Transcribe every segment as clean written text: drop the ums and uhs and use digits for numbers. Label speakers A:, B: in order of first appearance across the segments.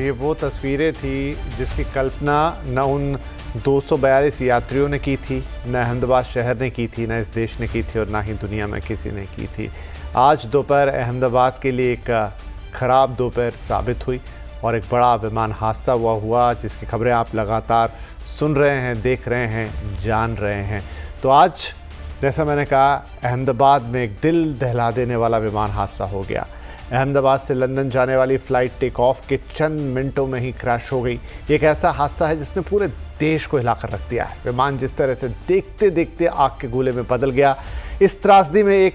A: ये वो तस्वीरें थी जिसकी कल्पना न उन 242 यात्रियों ने की थी, न अहमदाबाद शहर ने की थी, न इस देश ने की थी और ना ही दुनिया में किसी ने की थी। आज दोपहर अहमदाबाद के लिए एक ख़राब दोपहर साबित हुई और एक बड़ा विमान हादसा हुआ जिसकी खबरें आप लगातार सुन रहे हैं, देख रहे हैं, जान रहे हैं। तो आज जैसा मैंने कहा, अहमदाबाद में एक दिल दहला देने वाला विमान हादसा हो गया। अहमदाबाद से लंदन जाने वाली फ़्लाइट टेक ऑफ के चंद मिनटों में ही क्रैश हो गई। ये एक ऐसा हादसा है जिसने पूरे देश को हिलाकर रख दिया है। विमान जिस तरह से देखते देखते आग के गोले में बदल गया, इस त्रासदी में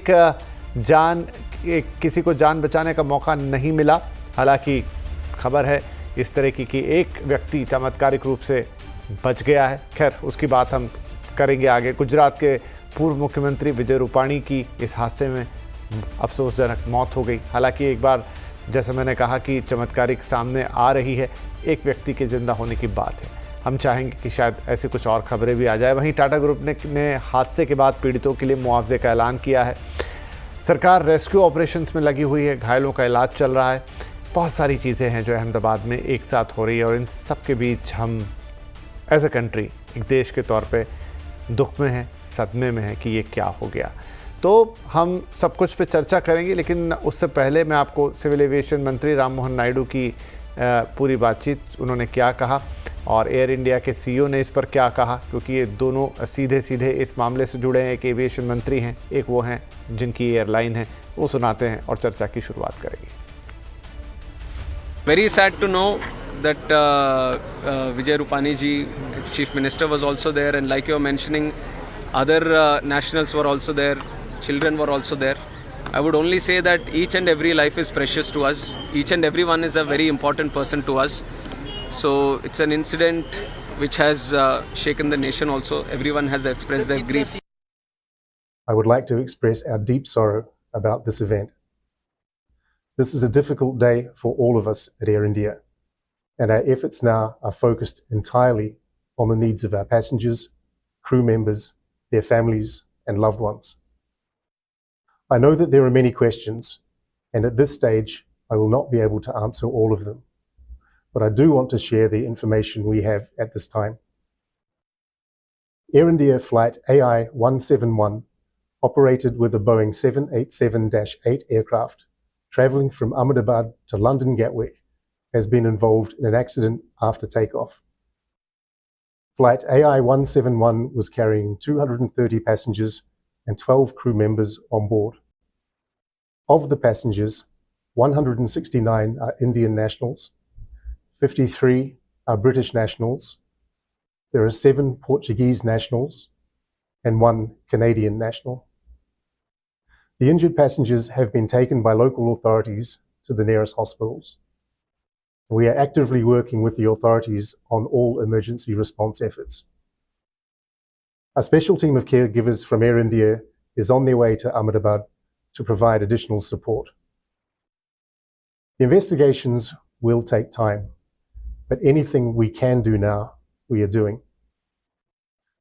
A: किसी को जान बचाने का मौका नहीं मिला। हालांकि खबर है इस तरह की कि एक व्यक्ति चमत्कारिक रूप से बच गया है। खैर, उसकी बात हम करेंगे आगे। गुजरात के पूर्व मुख्यमंत्री विजय रूपाणी की इस हादसे में अफसोसजनक मौत हो गई। हालांकि एक बार जैसे मैंने कहा कि चमत्कारिक सामने आ रही है, एक व्यक्ति के जिंदा होने की बात है। हम चाहेंगे कि शायद ऐसी कुछ और खबरें भी आ जाए। वहीं टाटा ग्रुप ने हादसे के बाद पीड़ितों के लिए मुआवजे का ऐलान किया है। सरकार रेस्क्यू ऑपरेशंस में लगी हुई है, घायलों का इलाज चल रहा है। बहुत सारी चीज़ें हैं जो अहमदाबाद में एक साथ हो रही है और इन सब के बीच हम एज ए कंट्री, एक देश के तौर पे दुख में हैं, सदमे में हैं कि ये क्या हो गया। तो हम सब कुछ पे चर्चा करेंगे, लेकिन उससे पहले मैं आपको सिविल एविएशन मंत्री राम मोहन नायडू की पूरी बातचीत, उन्होंने क्या कहा और एयर इंडिया के सीईओ ने इस पर क्या कहा, क्योंकि ये दोनों सीधे सीधे इस मामले से जुड़े हैं। एक एविएशन मंत्री हैं, एक वो हैं जिनकी एयरलाइन है, वो सुनाते हैं और चर्चा की शुरुआत करेंगे।
B: Very sad to know that Vijay Rupani ji, Chief Minister, was also there, and like you were mentioning, other nationals were also there, children were also there. I would only say that each and every life is precious to us. Each and everyone is a very important person to us. So it's an incident which has shaken the nation also. Everyone has expressed their grief.
C: I would like to express our deep sorrow about this event. This is a difficult day for all of us at Air India, and our efforts now are focused entirely on the needs of our passengers, crew members, their families and loved ones. I know that there are many questions, and at this stage I will not be able to answer all of them, but I do want to share the information we have at this time. Air India flight AI-171, operated with a Boeing 787-8 aircraft, travelling from Ahmedabad to London Gatwick, has been involved in an accident after takeoff. Flight AI-171 was carrying 230 passengers and 12 crew members on board. Of the passengers, 169 are Indian nationals, 53 are British nationals, there are 7 Portuguese nationals and 1 Canadian national. The injured passengers have been taken by local authorities to the nearest hospitals. We are actively working with the authorities on all emergency response efforts. A special team of caregivers from Air India is on their way to Ahmedabad to provide additional support. The investigations will take time, but anything we can do now, we are doing.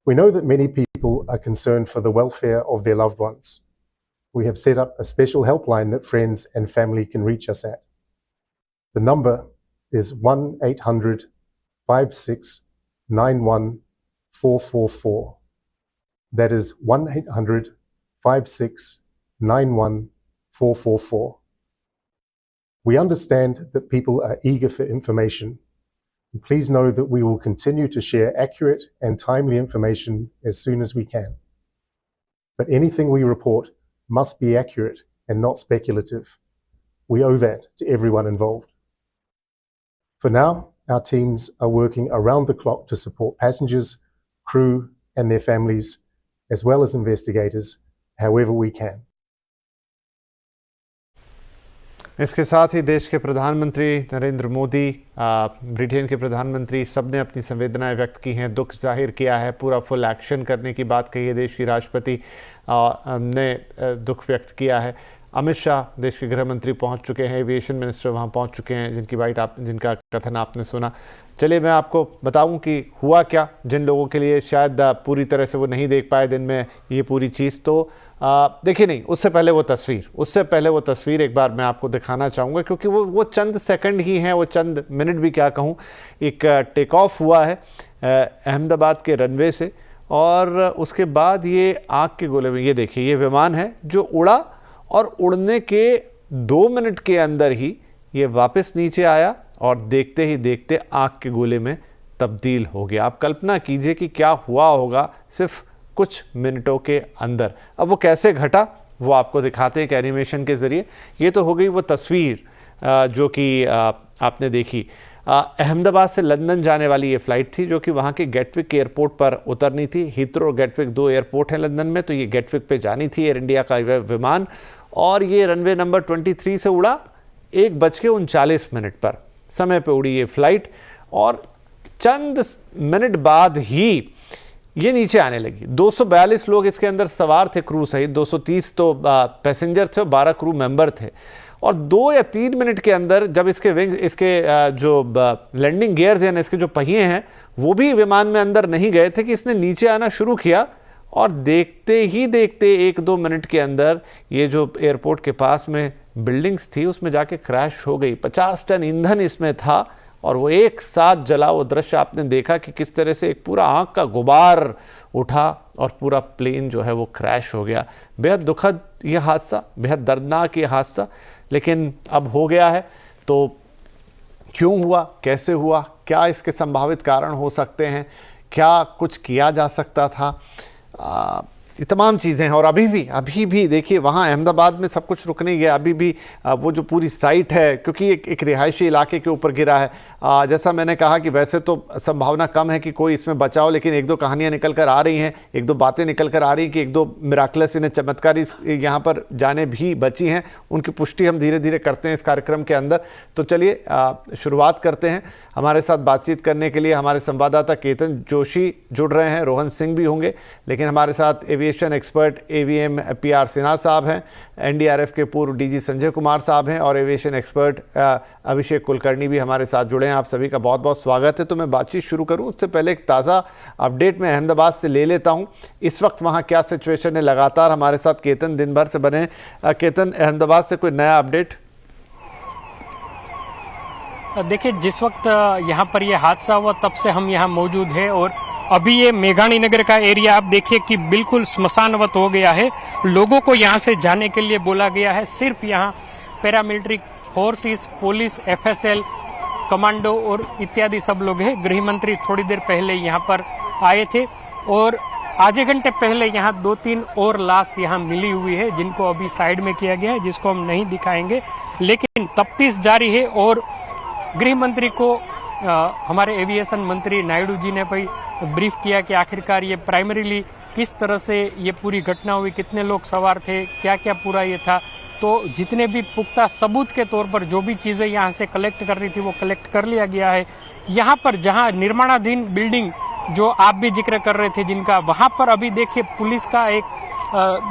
C: We know that many people are concerned for the welfare of their loved ones. We have set up a special helpline that friends and family can reach us at. The number is 1-800-5691-444. That is 1-800-5691-444. We understand that people are eager for information. And please know that we will continue to share accurate and timely information as soon as we can. But anything we report must be accurate and not speculative. We owe that to everyone involved. For now, our teams are working around the clock to support passengers, crew and their families, as well as investigators, however we can.
A: इसके साथ ही देश के प्रधानमंत्री Narendra Modi, Britain के प्रधानमंत्री, सब ने अपनी संवेदनाएं व्यक्त की हैं, दुख जाहिर किया है, पूरा फुल एक्शन करने की बात कही है। देश की राष्ट्रपति ने दुख व्यक्त किया है। अमित शाह देश के गृह मंत्री पहुंच चुके हैं, एविएशन मिनिस्टर वहां पहुंच चुके हैं, जिनका कथन आपने सुना। चलिए मैं आपको बताऊं कि हुआ क्या, जिन लोगों के लिए शायद पूरी तरह से वो नहीं देख पाए दिन में ये पूरी चीज़। तो देखिए, नहीं, उससे पहले वो तस्वीर एक बार मैं आपको दिखाना चाहूँगा, क्योंकि वो चंद सेकंड ही हैं, वो चंद मिनट भी क्या कहूँ। एक टेक ऑफ हुआ है अहमदाबाद के रनवे से, और उसके बाद ये आग के गोले में, ये देखिए, ये विमान है जो उड़ा और उड़ने के 2 मिनट के अंदर ही ये वापस नीचे आया और देखते ही देखते आग के गोले में तब्दील हो गया। आप कल्पना कीजिए कि क्या हुआ होगा सिर्फ कुछ मिनटों के अंदर। अब वो कैसे घटा वो आपको दिखाते हैं एक एनिमेशन के ज़रिए। ये तो हो गई वो तस्वीर जो कि आपने देखी। अहमदाबाद से लंदन जाने वाली ये फ़्लाइट थी, जो कि वहाँ के गेटविक एयरपोर्ट पर उतरनी थी। हीथ्रो और गेटविक 2 एयरपोर्ट हैं लंदन में, तो ये गेटविक पे जानी थी एयर इंडिया का विमान, और ये रनवे नंबर 23 से उड़ा 1:39 पर समय पे उड़ी ये फ़्लाइट, और चंद मिनट बाद ही ये नीचे आने लगी। 242 लोग इसके अंदर सवार थे, क्रू सहित 230 तो पैसेंजर थे और 12 क्रू मेंबर थे। और 2 या 3 मिनट के अंदर जब इसके जो लैंडिंग गियर्स यानी इसके जो पहिए हैं वो भी विमान में अंदर नहीं गए थे कि इसने नीचे आना शुरू किया, और देखते ही देखते 1-2 मिनट के अंदर ये जो एयरपोर्ट के पास में बिल्डिंग्स थी उसमें जाके क्रैश हो गई। 50 टन ईंधन इसमें था, और वो एक साथ जला। वो दृश्य आपने देखा कि किस तरह से एक पूरा आग का गुबार उठा और पूरा प्लेन जो है वो क्रैश हो गया। बेहद दुखद ये हादसा, बेहद दर्दनाक ये हादसा, लेकिन अब हो गया है। तो क्यों हुआ, कैसे हुआ, क्या इसके संभावित कारण हो सकते हैं, क्या कुछ किया जा सकता था, ये तमाम चीज़ें हैं। और अभी भी देखिए, वहाँ अहमदाबाद में सब कुछ रुक नहीं गया। अभी भी वो जो पूरी साइट है, क्योंकि एक रिहायशी इलाके के ऊपर गिरा है, जैसा मैंने कहा कि वैसे तो संभावना कम है कि कोई इसमें बचा हो, लेकिन 1-2 कहानियाँ निकल कर आ रही हैं, 1-2 बातें निकल कर आ रही हैं कि 1-2 मिराकलस इन्हें चमत्कारी यहाँ पर जाने भी बची हैं। उनकी पुष्टि हम धीरे धीरे करते हैं इस कार्यक्रम के अंदर। तो चलिए शुरुआत करते हैं। हमारे साथ बातचीत करने के लिए हमारे संवाददाता केतन जोशी जुड़ रहे हैं, रोहन सिंह भी होंगे, लेकिन हमारे साथ aviation expert AVM PR Sinha साहब हैं, NDRF के पूर्व DG संजय कुमार साहब हैं, और एविएशन एक्सपर्ट अभिषेक कुलकर्णी भी हमारे साथ जुड़े हैं। आप सभी का बहुत बहुत स्वागत है। तो मैं बातचीत शुरू करूं उससे पहले एक ताज़ा अपडेट मैं अहमदाबाद से ले लेता हूं। इस वक्त वहां क्या सिचुएशन है, लगातार हमारे साथ केतन दिन भर से बने। केतन, अहमदाबाद से कोई नया अपडेट?
D: देखिए, जिस वक्त यहाँ पर ये हादसा हुआ तब से हम यहाँ मौजूद हैं, और अभी ये मेघाणी नगर का एरिया आप देखिए कि बिल्कुल स्मशानवत हो गया है। लोगों को यहाँ से जाने के लिए बोला गया है। सिर्फ यहाँ paramilitary forces, police, FSL, commando और इत्यादि सब लोग हैं। गृह मंत्री थोड़ी देर पहले यहाँ पर आए थे, और आधे घंटे पहले यहाँ 2-3 और लाश यहाँ मिली हुई है, जिनको अभी साइड में किया गया है, जिसको हम नहीं दिखाएंगे। लेकिन तफ्तीश जारी है, और गृह मंत्री को हमारे एविएशन मंत्री नायडू जी ने भाई ब्रीफ किया कि आखिरकार ये प्राइमरीली किस तरह से ये पूरी घटना हुई, कितने लोग सवार थे, क्या क्या पूरा ये था। तो जितने भी पुख्ता सबूत के तौर पर जो भी चीज़ें यहाँ से कलेक्ट करनी थी वो कलेक्ट कर लिया गया है। यहाँ पर जहाँ निर्माणाधीन बिल्डिंग जो आप भी जिक्र कर रहे थे जिनका, वहाँ पर अभी देखिए पुलिस का एक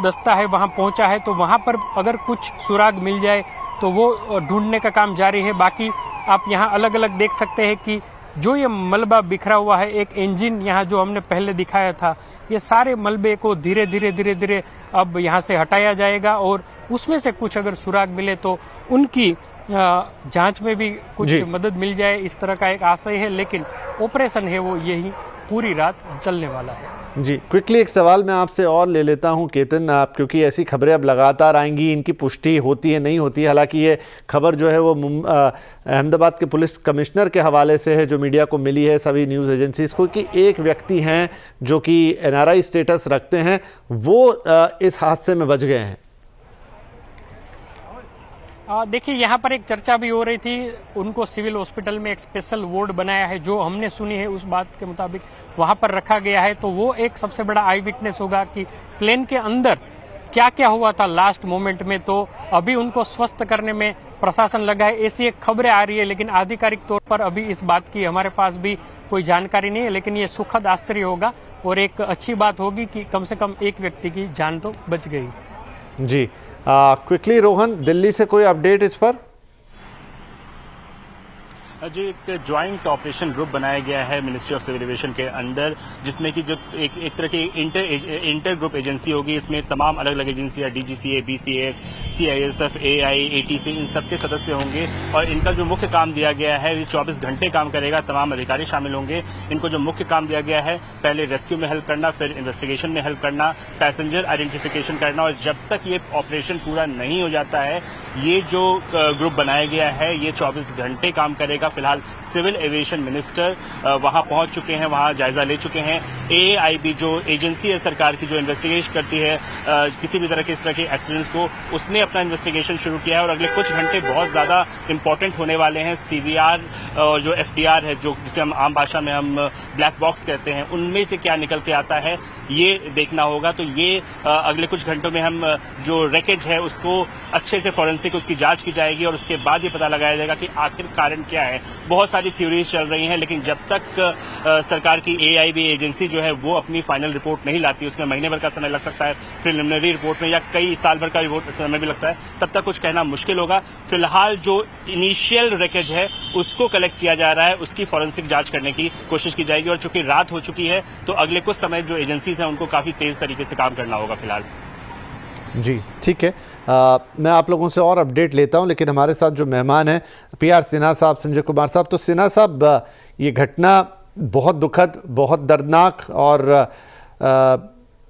D: दस्ता है वहाँ पहुँचा है, तो वहाँ पर अगर कुछ सुराग मिल जाए तो वो ढूंढने का काम जारी है। बाकी आप यहाँ अलग अलग देख सकते हैं कि जो ये मलबा बिखरा हुआ है, एक इंजन यहाँ जो हमने पहले दिखाया था, ये सारे मलबे को धीरे धीरे अब यहाँ से हटाया जाएगा, और उसमें से कुछ अगर सुराग मिले तो उनकी जांच में भी कुछ मदद मिल जाए, इस तरह का एक आशय है। लेकिन ऑपरेशन है वो यही पूरी रात चलने वाला है।
A: जी, क्विकली एक सवाल मैं आपसे और ले लेता हूं केतन, आप, क्योंकि ऐसी खबरें अब लगातार आएंगी, इनकी पुष्टि होती है नहीं होती है। हालांकि ये खबर जो है वो अहमदाबाद के पुलिस कमिश्नर के हवाले से है, जो मीडिया को मिली है सभी न्यूज़ एजेंसीज को, कि एक व्यक्ति हैं जो कि NRI स्टेटस रखते हैं, वो इस हादसे में बच गए हैं।
D: देखिए, यहाँ पर एक चर्चा भी हो रही थी, उनको सिविल हॉस्पिटल में एक स्पेशल वार्ड बनाया है, जो हमने सुनी है उस बात के मुताबिक वहाँ पर रखा गया है। तो वो एक सबसे बड़ा आई विटनेस होगा कि प्लेन के अंदर क्या क्या हुआ था लास्ट मोमेंट में। तो अभी उनको स्वस्थ करने में प्रशासन लगा है, ऐसी एक खबरें आ रही है, लेकिन आधिकारिक तौर पर अभी इस बात की हमारे पास भी कोई जानकारी नहीं है। लेकिन ये सुखद आश्चर्य होगा और एक अच्छी बात होगी कि कम से कम एक व्यक्ति की जान तो बच गई।
A: जी, क्विकली रोहन, दिल्ली से कोई अपडेट इस पर?
E: जी, एक ज्वाइंट ऑपरेशन ग्रुप बनाया गया है मिनिस्ट्री ऑफ सिविल एविएशन के अंडर, जिसमें कि जो एक तरह की इंटर ग्रुप एजेंसी होगी। इसमें तमाम अलग अलग एजेंसियां DGCA, BCS, CISF, AI, ATC, इन सबके सदस्य होंगे और इनका जो मुख्य काम दिया गया है, ये 24 घंटे काम करेगा। तमाम अधिकारी शामिल होंगे। इनको जो मुख्य काम दिया गया है, पहले रेस्क्यू में हेल्प करना, फिर इन्वेस्टिगेशन में हेल्प करना, पैसेंजर आइडेंटिफिकेशन करना, और जब तक ये ऑपरेशन पूरा नहीं हो जाता है, ये जो ग्रुप बनाया गया है ये 24 घंटे काम करेगा। फिलहाल सिविल एविएशन मिनिस्टर वहां पहुंच चुके हैं, वहां जायजा ले चुके हैं। एआईबी जो एजेंसी है सरकार की, जो इन्वेस्टिगेशन करती है किसी भी तरह के इस तरह के एक्सीडेंट्स को, उसने अपना इन्वेस्टिगेशन शुरू किया है और अगले कुछ घंटे बहुत ज्यादा इंपॉर्टेंट होने वाले हैं। सीवीआर और जो एफडीआर है, जो जिसे हम आम भाषा में हम ब्लैक बॉक्स कहते हैं, उनमें से क्या निकल के आता है ये देखना होगा। तो ये अगले कुछ घंटों में हम जो रैकेज है उसको अच्छे से फॉरेंसिक उसकी जांच की जाएगी और उसके बाद ये पता लगाया जाएगा कि आखिर कारण क्या है। बहुत सारी थ्योरीज चल रही हैं, लेकिन जब तक सरकार की एआईबी एजेंसी जो है वो अपनी फाइनल रिपोर्ट नहीं लाती, उसमें महीने भर का समय लग सकता है, प्रिलिमिनरी रिपोर्ट में या कई साल भर का रिपोर्ट समय भी लगता है, तब तक कुछ कहना मुश्किल होगा। फिलहाल जो इनिशियल रैकेज है उसको कलेक्ट किया जा रहा है, उसकी फॉरेंसिक जांच करने की कोशिश की जाएगी और चूंकि रात हो चुकी है तो अगले कुछ समय जो एजेंसीज हैं उनको काफी तेज तरीके से काम करना होगा फिलहाल।
A: जी ठीक है, मैं आप लोगों से और अपडेट लेता हूं, लेकिन हमारे साथ जो मेहमान हैं पीआर सिन्हा साहब, संजय कुमार साहब। तो सिन्हा साहब, ये घटना बहुत दुखद, बहुत दर्दनाक, और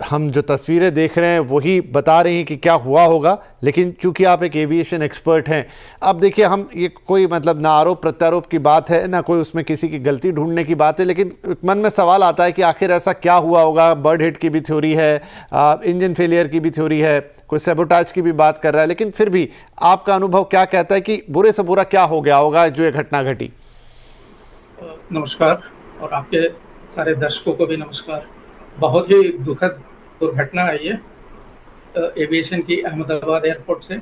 A: हम जो तस्वीरें देख रहे हैं वही बता रही हैं कि क्या हुआ होगा। लेकिन चूंकि आप एक एविएशन एक्सपर्ट हैं, अब देखिए, हम ये कोई मतलब ना आरोप प्रत्यारोप की बात है, ना कोई उसमें किसी की गलती ढूंढने की बात है, लेकिन मन में सवाल आता है कि आखिर ऐसा क्या हुआ होगा। बर्ड हिट की भी थ्योरी है, इंजन फेलियर की भी थ्योरी है, कोई सैबोटाज की भी बात कर रहा है, लेकिन फिर भी आपका अनुभव क्या कहता है कि बुरे से बुरा क्या हो गया होगा जो ये घटना घटी?
F: नमस्कार, और आपके सारे दर्शकों को भी नमस्कार। बहुत ही दुखद दुर्घटना है ये एविएशन की अहमदाबाद एयरपोर्ट से,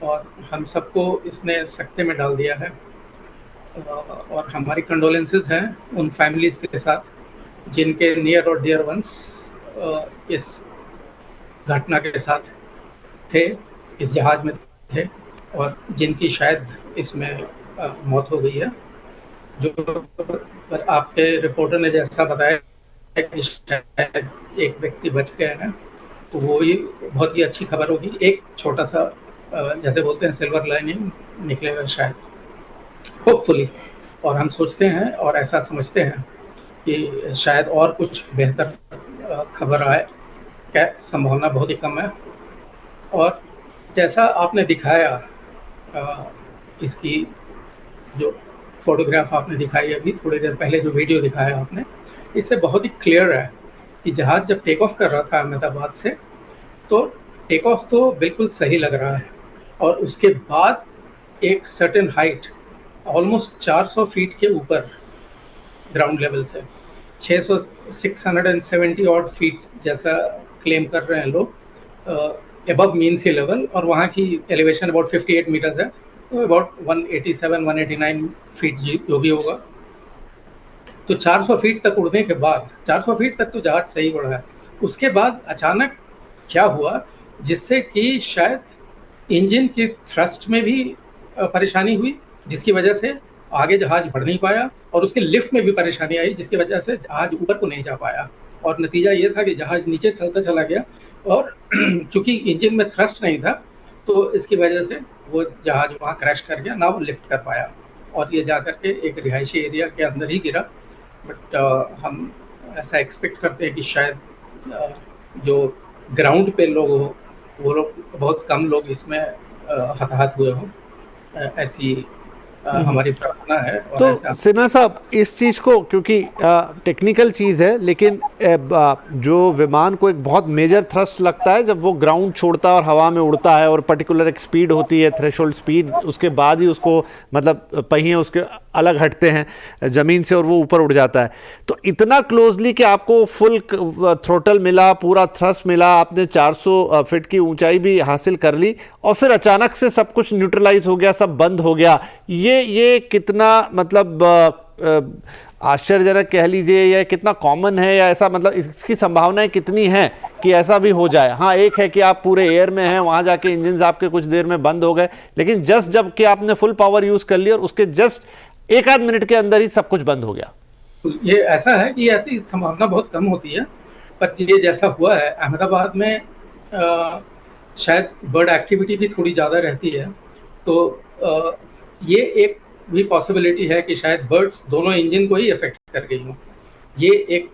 F: और हम सबको इसने सकते में डाल दिया है। और हमारी कंडोलेंसेस हैं उन फैमिलीज के साथ जिनके नियर और डियर वंस इस घटना के साथ थे, इस जहाज में थे, और जिनकी शायद इसमें मौत हो गई है। जो आपके रिपोर्टर ने जैसा बताया कि शायद एक व्यक्ति बच गए हैं, तो वो ही बहुत ही अच्छी खबर होगी। एक छोटा सा जैसे बोलते हैं सिल्वर लाइनिंग निकलेगा शायद, होपफुली। और हम सोचते हैं और ऐसा समझते हैं कि शायद और कुछ बेहतर खबर आए, क्या संभावना बहुत ही कम है। और जैसा आपने दिखाया, इसकी जो फोटोग्राफ आपने दिखाई अभी थोड़ी देर पहले, जो वीडियो दिखाया आपने, इससे बहुत ही क्लियर है कि जहाज़ जब टेक ऑफ कर रहा था अहमदाबाद से, तो टेक ऑफ तो बिल्कुल सही लग रहा है, और उसके बाद एक सर्टेन हाइट ऑलमोस्ट 400 फीट के ऊपर ग्राउंड लेवल से 670 ऑड फीट जैसा क्लेम कर रहे हैं लोग, अबव मीन सी लेवल, और वहाँ की एलिवेशन अबाउट 58 मीटर्स है, तो अबाउट 189 फीट जो भी होगा। तो 400 फीट तक उड़ने के बाद, 400 फीट तक तो जहाज सही उड़ा है, उसके बाद अचानक क्या हुआ जिससे कि शायद इंजन की थ्रस्ट में भी परेशानी हुई, जिसकी वजह से आगे जहाज बढ़ नहीं पाया, और उसके लिफ्ट में भी परेशानी आई, जिसकी वजह से जहाज ऊपर को नहीं जा पाया। और नतीजा ये था कि जहाज नीचे चलता चला गया, और चूंकि इंजन में थ्रस्ट नहीं था तो इसकी वजह से वो जहाज वहाँ क्रैश कर गया, ना वो लिफ्ट कर पाया, और ये जाकर के एक रिहायशी एरिया के अंदर ही गिरा। बट हम ऐसा एक्सपेक्ट करते हैं कि शायद जो ग्राउंड पे लोग हो, वो लोग बहुत कम लोग इसमें हताहत हुए हों, ऐसी हमारी प्रार्थना है। और
A: तो सिन्हा साहब, इस चीज़ को, क्योंकि टेक्निकल चीज़ है, लेकिन जो विमान को एक बहुत मेजर थ्रस्ट लगता है जब वो ग्राउंड छोड़ता है और हवा में उड़ता है, और पर्टिकुलर एक स्पीड होती है, थ्रेशोल्ड स्पीड, उसके बाद ही उसको मतलब पहिए उसके अलग हटते हैं ज़मीन से और वो ऊपर उड़ जाता है। तो इतना क्लोजली कि आपको फुल थ्रोटल मिला, पूरा थ्रस्ट मिला, आपने 400 फीट की ऊंचाई भी हासिल कर ली, और फिर अचानक से सब कुछ न्यूट्रलाइज हो गया, सब बंद हो गया। ये कितना मतलब आश्चर्यजनक कह लीजिए, या कितना कॉमन है, या ऐसा मतलब इसकी संभावनाएं कितनी हैं कि ऐसा भी हो जाए। हाँ, एक है कि आप पूरे एयर में हैं, वहां जाके इंजन आपके कुछ देर में बंद हो गए, लेकिन जस्ट जब कि आपने फुल पावर यूज कर ली और उसके जस्ट एक आध मिनट के अंदर ही सब कुछ बंद हो गया।
F: ये ऐसा है कि ऐसी संभावना बहुत कम होती है, पर ये जैसा हुआ है अहमदाबाद में, शायद बर्ड एक्टिविटी भी थोड़ी ज़्यादा रहती है, तो ये एक भी पॉसिबिलिटी है कि शायद बर्ड्स दोनों इंजन को ही अफेक्ट कर गई हों। ये एक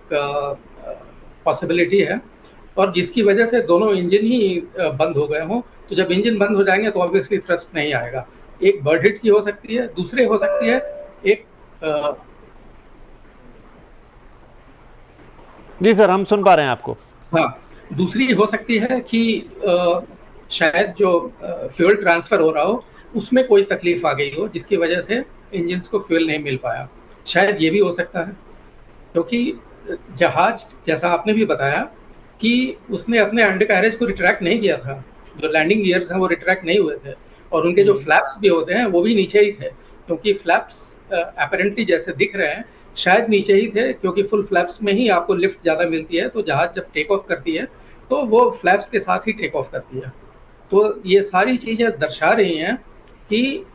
F: पॉसिबिलिटी है, और जिसकी वजह से दोनों इंजन ही बंद हो गए हों। तो जब इंजन बंद हो जाएंगे तो ऑब्वियसली थ्रस्ट नहीं आएगा। एक बर्ड हिट की हो सकती है, दूसरे हो सकती है एक
A: जी सर, हम सुन पा रहे हैं आपको।
F: हाँ, दूसरी हो सकती है कि शायद जो फ्यूल ट्रांसफर हो रहा हो उसमें कोई तकलीफ आ गई हो, जिसकी वजह से इंजन को फ्यूल नहीं मिल पाया। शायद ये भी हो सकता है, क्योंकि जहाज, जैसा आपने भी बताया कि उसने अपने अंडरकैरेज को रिट्रैक्ट नहीं किया था, जो लैंडिंग गियर्स हैं वो रिट्रैक्ट नहीं हुए थे, और उनके जो फ्लैप्स भी होते हैं वो भी नीचे ही थे, क्योंकि फ्लैप्स अपैरेंटली जैसे दिख रहे हैं शायद नीचे ही थे, क्योंकि फुल फ्लैप्स में ही आपको लिफ्ट ज़्यादा मिलती है। तो जहाज जब टेक ऑफ करती है तो वो फ्लैप्स के साथ ही टेक ऑफ करती है। तो ये सारी चीज़ें दर्शा रही हैं कि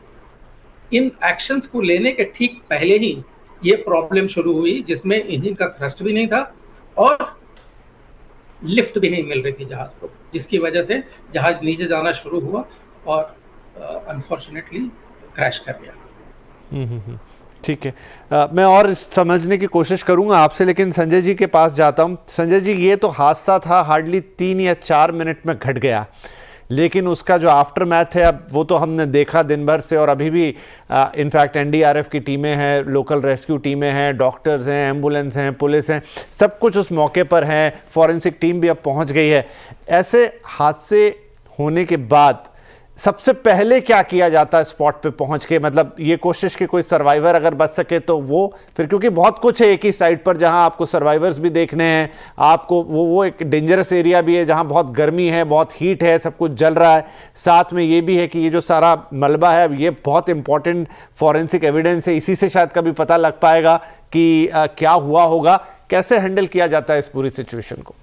F: इन एक्शंस को लेने के ठीक पहले ही ये प्रॉब्लम शुरू हुई, जिसमें इंजन का थ्रस्ट भी नहीं था और लिफ्ट भी नहीं मिल रही थी जहाज को, जिसकी वजह से जहाज नीचे जाना शुरू हुआ और अनफॉर्चुनेटली क्रैश कर गया।
A: ठीक है, मैं और समझने की कोशिश करूंगा आपसे, लेकिन संजय जी के पास जाता हूं। संजय जी, ये तो हादसा था हार्डली 3 या 4 मिनट में घट गया, लेकिन उसका जो आफ्टर मैथ है अब वो तो हमने देखा दिन भर से, और अभी भी इनफैक्ट एनडीआरएफ की टीमें हैं, लोकल रेस्क्यू टीमें हैं, डॉक्टर्स हैं, एम्बुलेंस हैं, पुलिस हैं, सब कुछ उस मौके पर है, फॉरेंसिक टीम भी अब पहुंच गई है। ऐसे हादसे होने के बाद सबसे पहले क्या किया जाता है स्पॉट पे पहुंच के? मतलब ये कोशिश कि कोई सर्वाइवर अगर बच सके तो वो, फिर क्योंकि बहुत कुछ है एक ही साइड पर, जहां आपको सर्वाइवर्स भी देखने हैं, आपको वो एक डेंजरस एरिया भी है जहां बहुत गर्मी है, बहुत हीट है, सब कुछ जल रहा है, साथ में ये भी है कि ये जो सारा मलबा है ये बहुत इंपॉर्टेंट फॉरेंसिक एविडेंस है, इसी से शायद कभी पता लग पाएगा कि क्या हुआ होगा। कैसे हैंडल किया जाता है इस पूरी सिचुएशन को?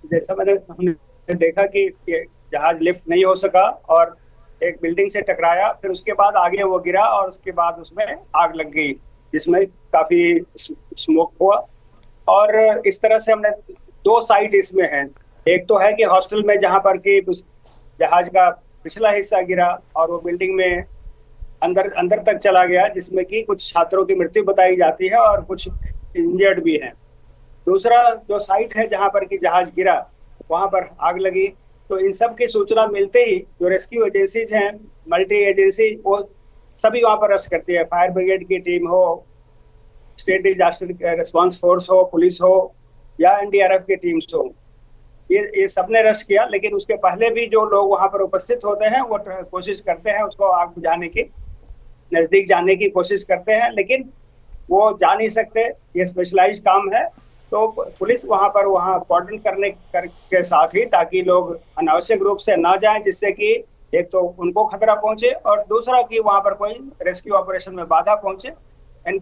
G: जैसा हमने देखा कि जहाज लिफ्ट नहीं हो सका और एक बिल्डिंग से टकराया, फिर उसके बाद आगे वो गिरा और उसके बाद उसमें आग लग गई, जिसमें काफी स्मोक हुआ। और इस तरह से हमने 2 साइट इसमें हैं। एक तो है कि हॉस्टल में जहां पर कि जहाज का पिछला हिस्सा गिरा और वो बिल्डिंग में अंदर तक चला गया, जिसमें कि कुछ छात्रों की मृत्यु बताई जाती है और कुछ इंजर्ड भी हैं। दूसरा जो साइट है जहां पर कि जहाज गिरा, वहां पर आग लगी। तो इन सब की सूचना मिलते ही जो रेस्क्यू एजेंसीज हैं, मल्टी एजेंसी, वो सभी वहां पर रश करती है। फायर ब्रिगेड की टीम हो, स्टेट डिजास्टर रिस्पांस फोर्स हो, पुलिस हो या एनडीआरएफ की टीम्स हो, ये सबने रश किया। लेकिन उसके पहले भी जो लोग वहां पर उपस्थित होते हैं वो कोशिश करते हैं उसको आग बुझाने की, नजदीक जाने की कोशिश करते हैं, लेकिन वो जा नहीं सकते, ये स्पेशलाइज्ड काम है। तो पुलिस वहां कॉर्डन करने के साथ ही, ताकि लोग अनावश्यक रूप से ना जाएं, जिससे कि एक तो उनको खतरा पहुंचे और दूसरा कि वहां पर कोई रेस्क्यू ऑपरेशन में बाधा पहुंचे। एंड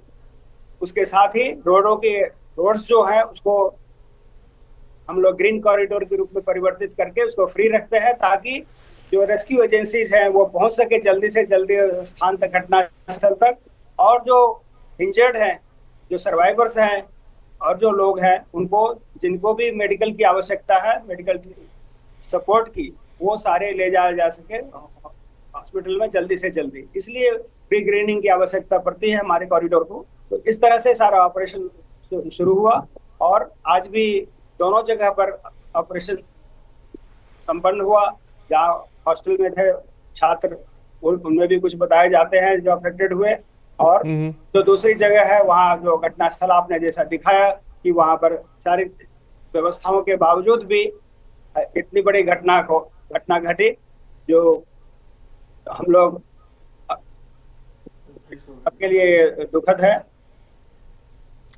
G: उसके साथ ही रोड्स जो है उसको हम लोग ग्रीन कॉरिडोर के रूप में परिवर्तित करके उसको फ्री रखते हैं, ताकि जो रेस्क्यू एजेंसीज हैं वो पहुंच सके जल्दी से जल्दी स्थान तक, घटना स्थल तक। और जो इंजर्ड हैं, जो सर्वाइवर्स हैं और जो लोग हैं, उनको जिनको भी मेडिकल की आवश्यकता है, मेडिकल सपोर्ट की, वो सारे ले जाया जा सके हॉस्पिटल में जल्दी से जल्दी। इसलिए प्री ग्रीनिंग की आवश्यकता पड़ती है हमारे कॉरिडोर को। तो इस तरह से सारा ऑपरेशन शुरू हुआ और आज भी दोनों जगह पर ऑपरेशन संपन्न हुआ। जहाँ हॉस्टल में थे छात्र, उनमें भी कुछ बताए जाते हैं जो अफेक्टेड हुए, और जो दूसरी जगह है वहाँ जो घटना स्थल आपने जैसा दिखाया कि वहाँ पर सारी व्यवस्थाओं के बावजूद भी इतनी बड़ी घटना घटी, जो हम लोग आपके लिए दुखद है।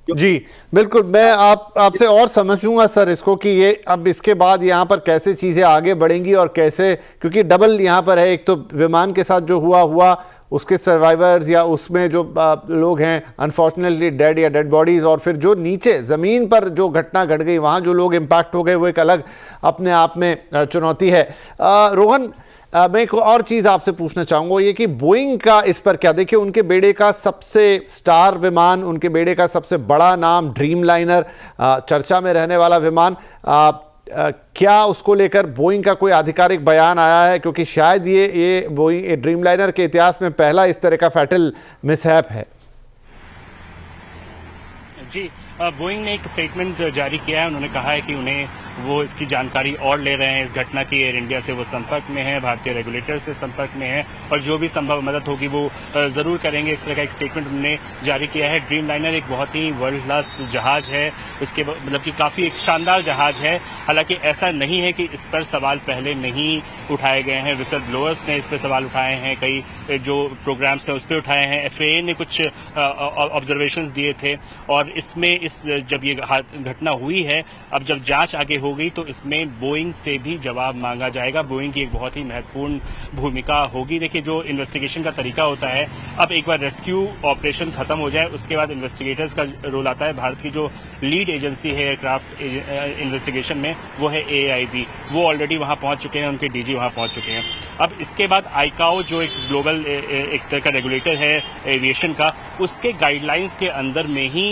A: जी बिल्कुल, मैं आपसे और समझूंगा सर इसको कि ये अब इसके बाद यहाँ पर कैसे चीज़ें आगे बढ़ेंगी और कैसे, क्योंकि डबल यहाँ पर है, एक तो विमान के साथ जो हुआ उसके सर्वाइवर्स या उसमें जो लोग हैं अनफॉर्चुनेटली डेड या डेड बॉडीज़, और फिर जो नीचे ज़मीन पर जो घटना घट गई वहाँ जो लोग इम्पैक्ट हो गए, वो एक अलग अपने आप में चुनौती है। रोहन, मैं एक और चीज़ आपसे पूछना चाहूँगा, ये कि बोइंग का इस पर क्या, देखिए उनके बेड़े का सबसे स्टार विमान, उनके बेड़े का सबसे बड़ा नाम ड्रीम लाइनर, चर्चा में रहने वाला विमान, क्या उसको लेकर बोइंग का कोई आधिकारिक बयान आया है? क्योंकि शायद ये बोइंग ड्रीम लाइनर के इतिहास में पहला इस तरह का फैटल मिसहैप है।
E: जी, बोइंग ने एक स्टेटमेंट जारी किया है। उन्होंने कहा है कि उन्हें वो इसकी जानकारी और ले रहे हैं इस घटना की। एयर इंडिया से वो संपर्क में है, भारतीय रेगुलेटर से संपर्क में है और जो भी संभव मदद होगी वो जरूर करेंगे। इस तरह का एक स्टेटमेंट उन्होंने जारी किया है। ड्रीम लाइनर एक बहुत ही वर्ल्ड क्लास जहाज है, इसके मतलब कि काफी एक शानदार जहाज है। हालांकि ऐसा नहीं है कि इस पर सवाल पहले नहीं उठाए गए हैं। विसल ब्लोअर्स ने इस पर सवाल उठाए हैं, कई जो प्रोग्राम्स हैं उस पर उठाए हैं। FAA ने कुछ ऑब्जर्वेशंस दिए थे और इसमें जब ये घटना हुई है, अब जब जांच आगे हो गई तो इसमें बोइंग से भी जवाब मांगा जाएगा। बोइंग की एक बहुत ही महत्वपूर्ण भूमिका होगी। देखिए, जो इन्वेस्टिगेशन का तरीका होता है, अब एक बार रेस्क्यू ऑपरेशन खत्म हो जाए उसके बाद इन्वेस्टिगेटर्स का रोल आता है। भारत की जो लीड एजेंसी है एयरक्राफ्ट इन्वेस्टिगेशन में, वो है AIB। वो ऑलरेडी वहां पहुंच चुके हैं, उनके DG वहां पहुंच चुके हैं। अब इसके बाद ICAO जो एक ग्लोबल एक तरह का रेगुलेटर है एविएशन का, उसके गाइडलाइंस के अंदर में ही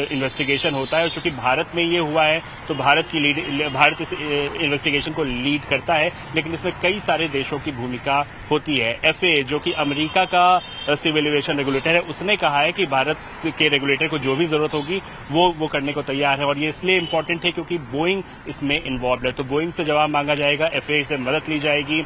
E: इन्वेस्टिगेशन होता है। और चूंकि भारत में ये हुआ है तो भारत इस इन्वेस्टिगेशन को लीड करता है, लेकिन इसमें कई सारे देशों की भूमिका होती है। FAA जो कि अमेरिका का सिविल एविएशन रेगुलेटर है, उसने कहा है कि भारत के रेगुलेटर को जो भी जरूरत होगी वो करने को तैयार है। और ये इसलिए इंपॉर्टेंट है क्योंकि बोइंग इसमें इन्वॉल्व है, तो बोइंग से जवाब मांगा जाएगा, FAA से मदद ली जाएगी।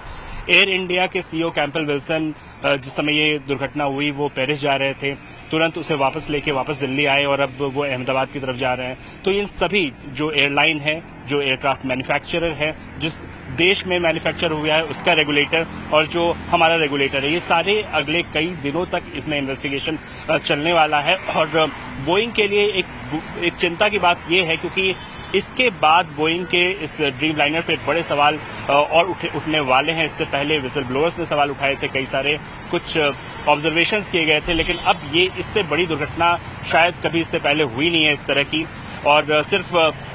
E: एयर इंडिया के CEO कैंपबेल विल्सन जिस समय ये दुर्घटना हुई वो पेरिस जा रहे थे, तुरंत उसे वापस दिल्ली आए और अब वो अहमदाबाद की तरफ जा रहे हैं। तो इन सभी जो एयरलाइन है, जो एयरक्राफ्ट मैन्युफैक्चरर है, जिस देश में मैन्युफैक्चर हुआ है उसका रेगुलेटर और जो हमारा रेगुलेटर है, ये सारे अगले कई दिनों तक इसमें इन्वेस्टिगेशन चलने वाला है। और बोइंग के लिए एक चिंता की बात ये है क्योंकि इसके बाद बोइंग के इस ड्रीम लाइनर पे बड़े सवाल और उठने वाले हैं। इससे पहले विसल ब्लोअर्स ने सवाल उठाए थे, कई सारे कुछ ऑब्जर्वेशंस किए गए थे, लेकिन अब ये इससे बड़ी दुर्घटना शायद कभी इससे पहले हुई नहीं है इस तरह की। और सिर्फ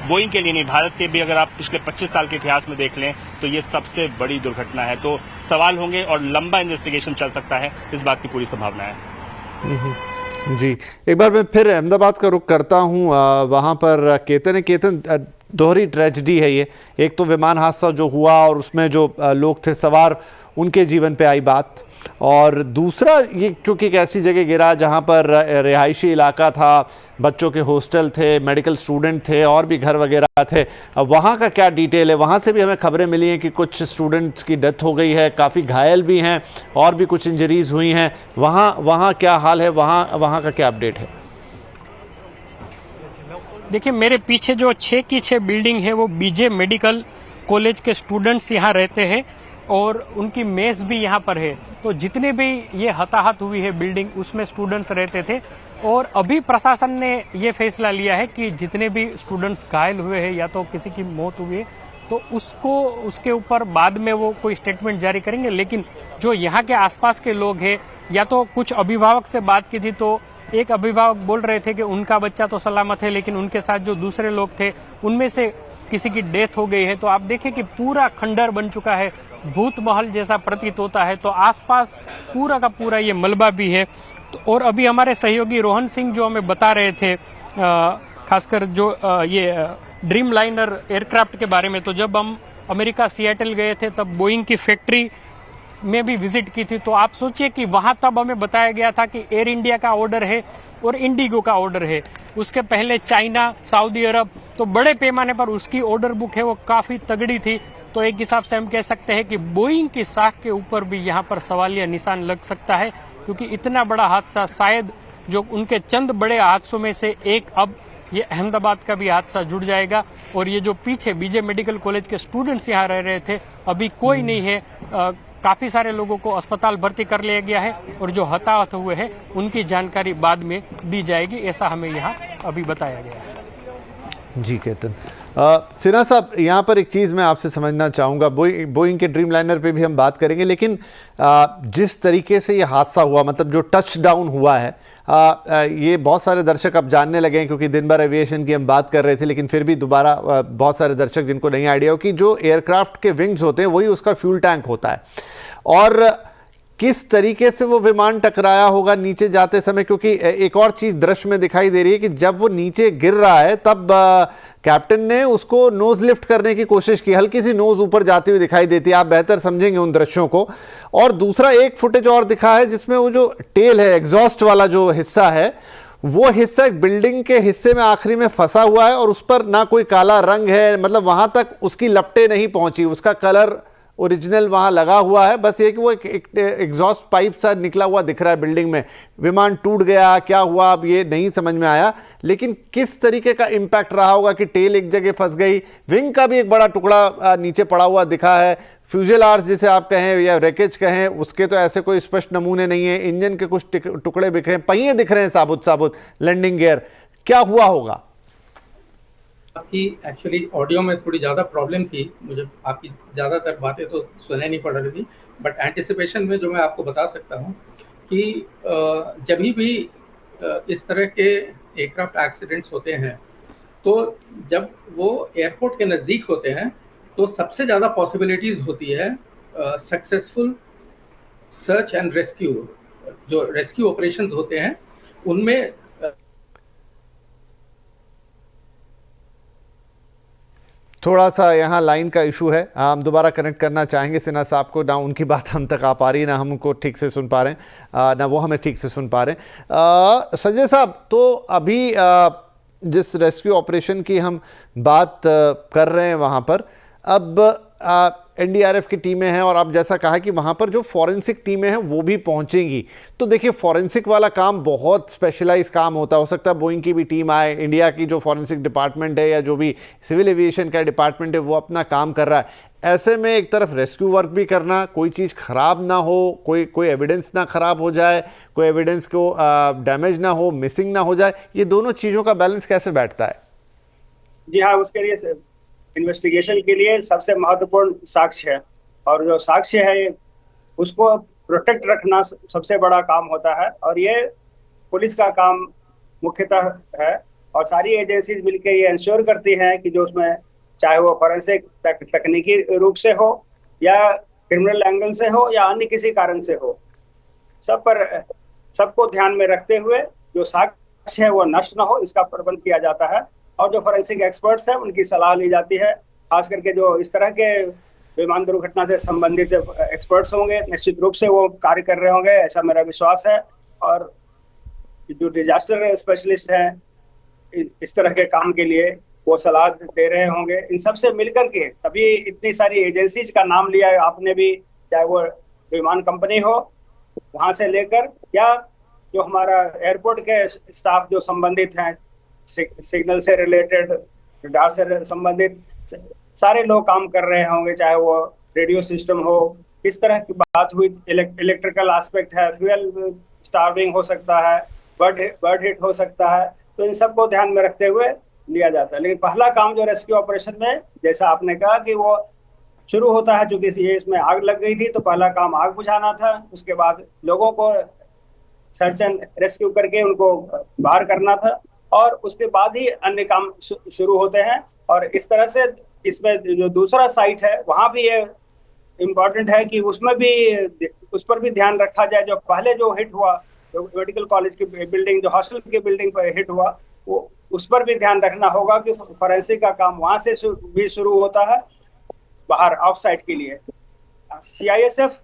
E: बोइंग के लिए नहीं, भारत के भी अगर आप पिछले 25 साल के इतिहास में देख लें तो ये सबसे बड़ी दुर्घटना है। तो सवाल होंगे और लंबा इन्वेस्टिगेशन चल सकता है, इस बात की पूरी संभावना है।
A: जी, एक बार मैं फिर अहमदाबाद का रुख करता हूँ। वहाँ पर केतन दोहरी ट्रेजेडी है ये। एक तो विमान हादसा जो हुआ और उसमें जो लोग थे सवार, उनके जीवन पे आई बात, और दूसरा ये क्योंकि एक ऐसी जगह गिरा जहाँ पर रिहायशी इलाका था, बच्चों के हॉस्टल थे, मेडिकल स्टूडेंट थे और भी घर वगैरह थे। अब वहाँ का क्या डिटेल है? वहाँ से भी हमें खबरें मिली हैं कि कुछ स्टूडेंट्स की डेथ हो गई है, काफ़ी घायल भी हैं और भी कुछ इंजरीज हुई हैं। वहाँ क्या हाल है? वहाँ का क्या अपडेट है?
D: देखिए, मेरे पीछे जो 6 की 6 बिल्डिंग है वो BJ मेडिकल कॉलेज के स्टूडेंट्स यहाँ रहते हैं और उनकी मेस भी यहाँ पर है। तो जितने भी ये हताहत हुई है बिल्डिंग, उसमें स्टूडेंट्स रहते थे। और अभी प्रशासन ने ये फैसला लिया है कि जितने भी स्टूडेंट्स घायल हुए हैं या तो किसी की मौत हुई है तो उसके ऊपर बाद में वो कोई स्टेटमेंट जारी करेंगे। लेकिन जो यहाँ के आसपास के लोग हैं, या तो कुछ अभिभावक से बात की थी तो एक अभिभावक बोल रहे थे कि उनका बच्चा तो सलामत है, लेकिन उनके साथ जो दूसरे लोग थे उनमें से किसी की डेथ हो गई है। तो आप देखें कि पूरा खंडर बन चुका है, भूत महल जैसा प्रतीत होता है। तो आसपास पूरा का पूरा ये मलबा भी है। तो और अभी हमारे सहयोगी रोहन सिंह जो हमें बता रहे थे खासकर जो ये ड्रीम लाइनर एयरक्राफ्ट के बारे में, तो जब हम अमेरिका सिएटल गए थे तब बोइंग की फैक्ट्री में भी विजिट की थी। तो आप सोचिए कि वहां तब हमें बताया गया था कि एयर इंडिया का ऑर्डर है और इंडिगो का ऑर्डर है, उसके पहले चाइना, सऊदी अरब, तो बड़े पैमाने पर उसकी ऑर्डर बुक है वो काफी तगड़ी थी। तो एक हिसाब से हम कह सकते हैं कि बोइंग की साख के ऊपर भी यहाँ पर सवालिया निशान लग सकता है, क्योंकि इतना बड़ा हादसा शायद जो उनके चंद बड़े हादसों में से एक, अब ये अहमदाबाद का भी हादसा जुड़ जाएगा। और ये जो पीछे BJ मेडिकल कॉलेज के स्टूडेंट्स यहाँ रह रहे थे, अभी कोई नहीं है। काफी सारे लोगों को अस्पताल भर्ती कर लिया गया है और जो हताहत हुए हैं उनकी जानकारी बाद में दी जाएगी, ऐसा हमें यहाँ अभी बताया गया है।
A: जी केतन, सिन्हा साहब, यहाँ पर एक चीज़ मैं आपसे समझना चाहूँगा, बोइंग के ड्रीम लाइनर पे भी हम बात करेंगे, लेकिन जिस तरीके से ये हादसा हुआ, मतलब जो टच डाउन हुआ है, ये बहुत सारे दर्शक अब जानने लगे हैं, क्योंकि दिन भर एविएशन की हम बात कर रहे थे, लेकिन फिर भी दोबारा बहुत सारे दर्शक जिनको नहीं आइडिया हो कि जो एयरक्राफ्ट के विंग्स होते हैं वही उसका फ्यूल टैंक होता है, और किस तरीके से वो विमान टकराया होगा नीचे जाते समय, क्योंकि एक और चीज दृश्य में दिखाई दे रही है कि जब वो नीचे गिर रहा है तब कैप्टन ने उसको नोज लिफ्ट करने की कोशिश की, हल्की सी नोज ऊपर जाती हुई दिखाई देती है, आप बेहतर समझेंगे उन दृश्यों को। और दूसरा एक फुटेज और दिखा है जिसमें वो जो टेल है, एग्जॉस्ट वाला जो हिस्सा है, वो हिस्सा एक बिल्डिंग के हिस्से में आखिरी में फंसा हुआ है और उस पर ना कोई काला रंग है, मतलब वहां तक उसकी लपटें नहीं पहुंची, उसका कलर ओरिजिनल वहां लगा हुआ है, बस ये कि वो एक एग्जॉस्ट पाइप सा निकला हुआ दिख रहा है बिल्डिंग में। विमान टूट गया, क्या हुआ, अब ये नहीं समझ में आया, लेकिन किस तरीके का इंपैक्ट रहा होगा कि टेल एक जगह फंस गई, विंग का भी एक बड़ा टुकड़ा नीचे पड़ा हुआ दिखा है, फ्यूजेलार्ज जिसे आप कहें या रैकेज कहें, उसके तो ऐसे कोई स्पष्ट नमूने नहीं है, इंजन के कुछ टुकड़े बिखरे, पहिए दिख रहे हैं साबुत साबुत, लैंडिंग गियर, क्या हुआ होगा?
F: आपकी एक्चुअली ऑडियो में थोड़ी ज़्यादा प्रॉब्लम थी, मुझे आपकी ज़्यादातर बातें तो सुनाई नहीं पड़ रही थी, बट एंटिसिपेशन में जो मैं आपको बता सकता हूँ कि जब भी इस तरह के एयरक्राफ्ट एक्सीडेंट्स होते हैं, तो जब वो एयरपोर्ट के नज़दीक होते हैं तो सबसे ज़्यादा पॉसिबिलिटीज़ होती है सक्सेसफुल सर्च एंड रेस्क्यू। जो रेस्क्यू ऑपरेशंस होते हैं उनमें
A: थोड़ा सा यहाँ लाइन का इशू है, हम दोबारा कनेक्ट करना चाहेंगे सिन्हा साहब को, ना उनकी बात हम तक आ पा रही है, ना हम उनको ठीक से सुन पा रहे हैं, ना वो हमें ठीक से सुन पा रहे हैं। संजय साहब, तो अभी जिस रेस्क्यू ऑपरेशन की हम बात कर रहे हैं वहाँ पर अब एनडीआरएफ की टीमें हैं, और आप जैसा कहा कि वहाँ पर जो फॉरेंसिक टीमें हैं वो भी पहुँचेंगी, तो देखिए फॉरेंसिक वाला काम बहुत स्पेशलाइज काम होता है, हो सकता है बोइंग की भी टीम आए, इंडिया की जो फॉरेंसिक डिपार्टमेंट है या जो भी सिविल एविएशन का डिपार्टमेंट है वो अपना काम कर रहा है, ऐसे में एक तरफ रेस्क्यू वर्क भी करना, कोई चीज़ खराब ना हो, कोई एविडेंस ना खराब हो जाए, कोई एविडेंस को डैमेज ना हो, मिसिंग ना हो जाए, ये दोनों चीज़ों का बैलेंस कैसे बैठता है?
G: जी हाँ, उसके लिए इन्वेस्टिगेशन के लिए सबसे महत्वपूर्ण साक्ष्य है, और जो साक्ष्य है उसको प्रोटेक्ट रखना सबसे बड़ा काम होता है, और ये पुलिस का काम मुख्यतः है, और सारी एजेंसीज मिलकर ये इंश्योर करती हैं कि जो उसमें चाहे वो फॉरेंसिक तकनीकी रूप से हो या क्रिमिनल एंगल से हो या अन्य किसी कारण से हो, सबको ध्यान में रखते हुए जो साक्ष्य है वो नष्ट ना हो, इसका प्रबंध किया जाता है, और जो फॉरेंसिक एक्सपर्ट्स हैं उनकी सलाह ली जाती है, खास करके जो इस तरह के विमान दुर्घटना से संबंधित एक्सपर्ट्स होंगे निश्चित रूप से वो कार्य कर रहे होंगे, ऐसा मेरा विश्वास है। और जो डिजास्टर स्पेशलिस्ट हैं इस तरह के काम के लिए वो सलाह दे रहे होंगे, इन सब से मिलकर के तभी इतनी सारी एजेंसीज का नाम लिया है आपने भी, चाहे वो विमान कंपनी हो वहां से लेकर, या जो हमारा एयरपोर्ट के स्टाफ जो संबंधित हैं, सिग्नल से रिलेटेड, रडार से संबंधित सारे लोग काम कर रहे होंगे, चाहे वो रेडियो सिस्टम हो, किस तरह की बात हुई, इलेक्ट्रिकल एस्पेक्ट है, फ्यूल स्टार्विंग हो सकता है, बर्ड हिट हो सकता है, तो इन सबको ध्यान में रखते हुए लिया जाता है। लेकिन पहला काम जो रेस्क्यू ऑपरेशन में, जैसा आपने कहा कि वो शुरू होता है, चूंकि इसमें आग लग गई थी तो पहला काम आग बुझाना था, उसके बाद लोगों को सर्च एंड रेस्क्यू करके उनको बाहर करना था, और उसके बाद ही अन्य काम शुरू होते हैं। और इस तरह से इसमें जो दूसरा साइट है वहां भी ये इम्पोर्टेंट है कि उसमें भी उस पर भी ध्यान रखा जाए। जो पहले जो हिट हुआ, जो मेडिकल कॉलेज की बिल्डिंग, जो हॉस्टल की बिल्डिंग पर हिट हुआ, वो उस पर भी ध्यान रखना होगा कि फॉरेंसिक का काम वहां से भी शुरू होता है, बाहर ऑफ साइट के लिए। सीआईएसएफ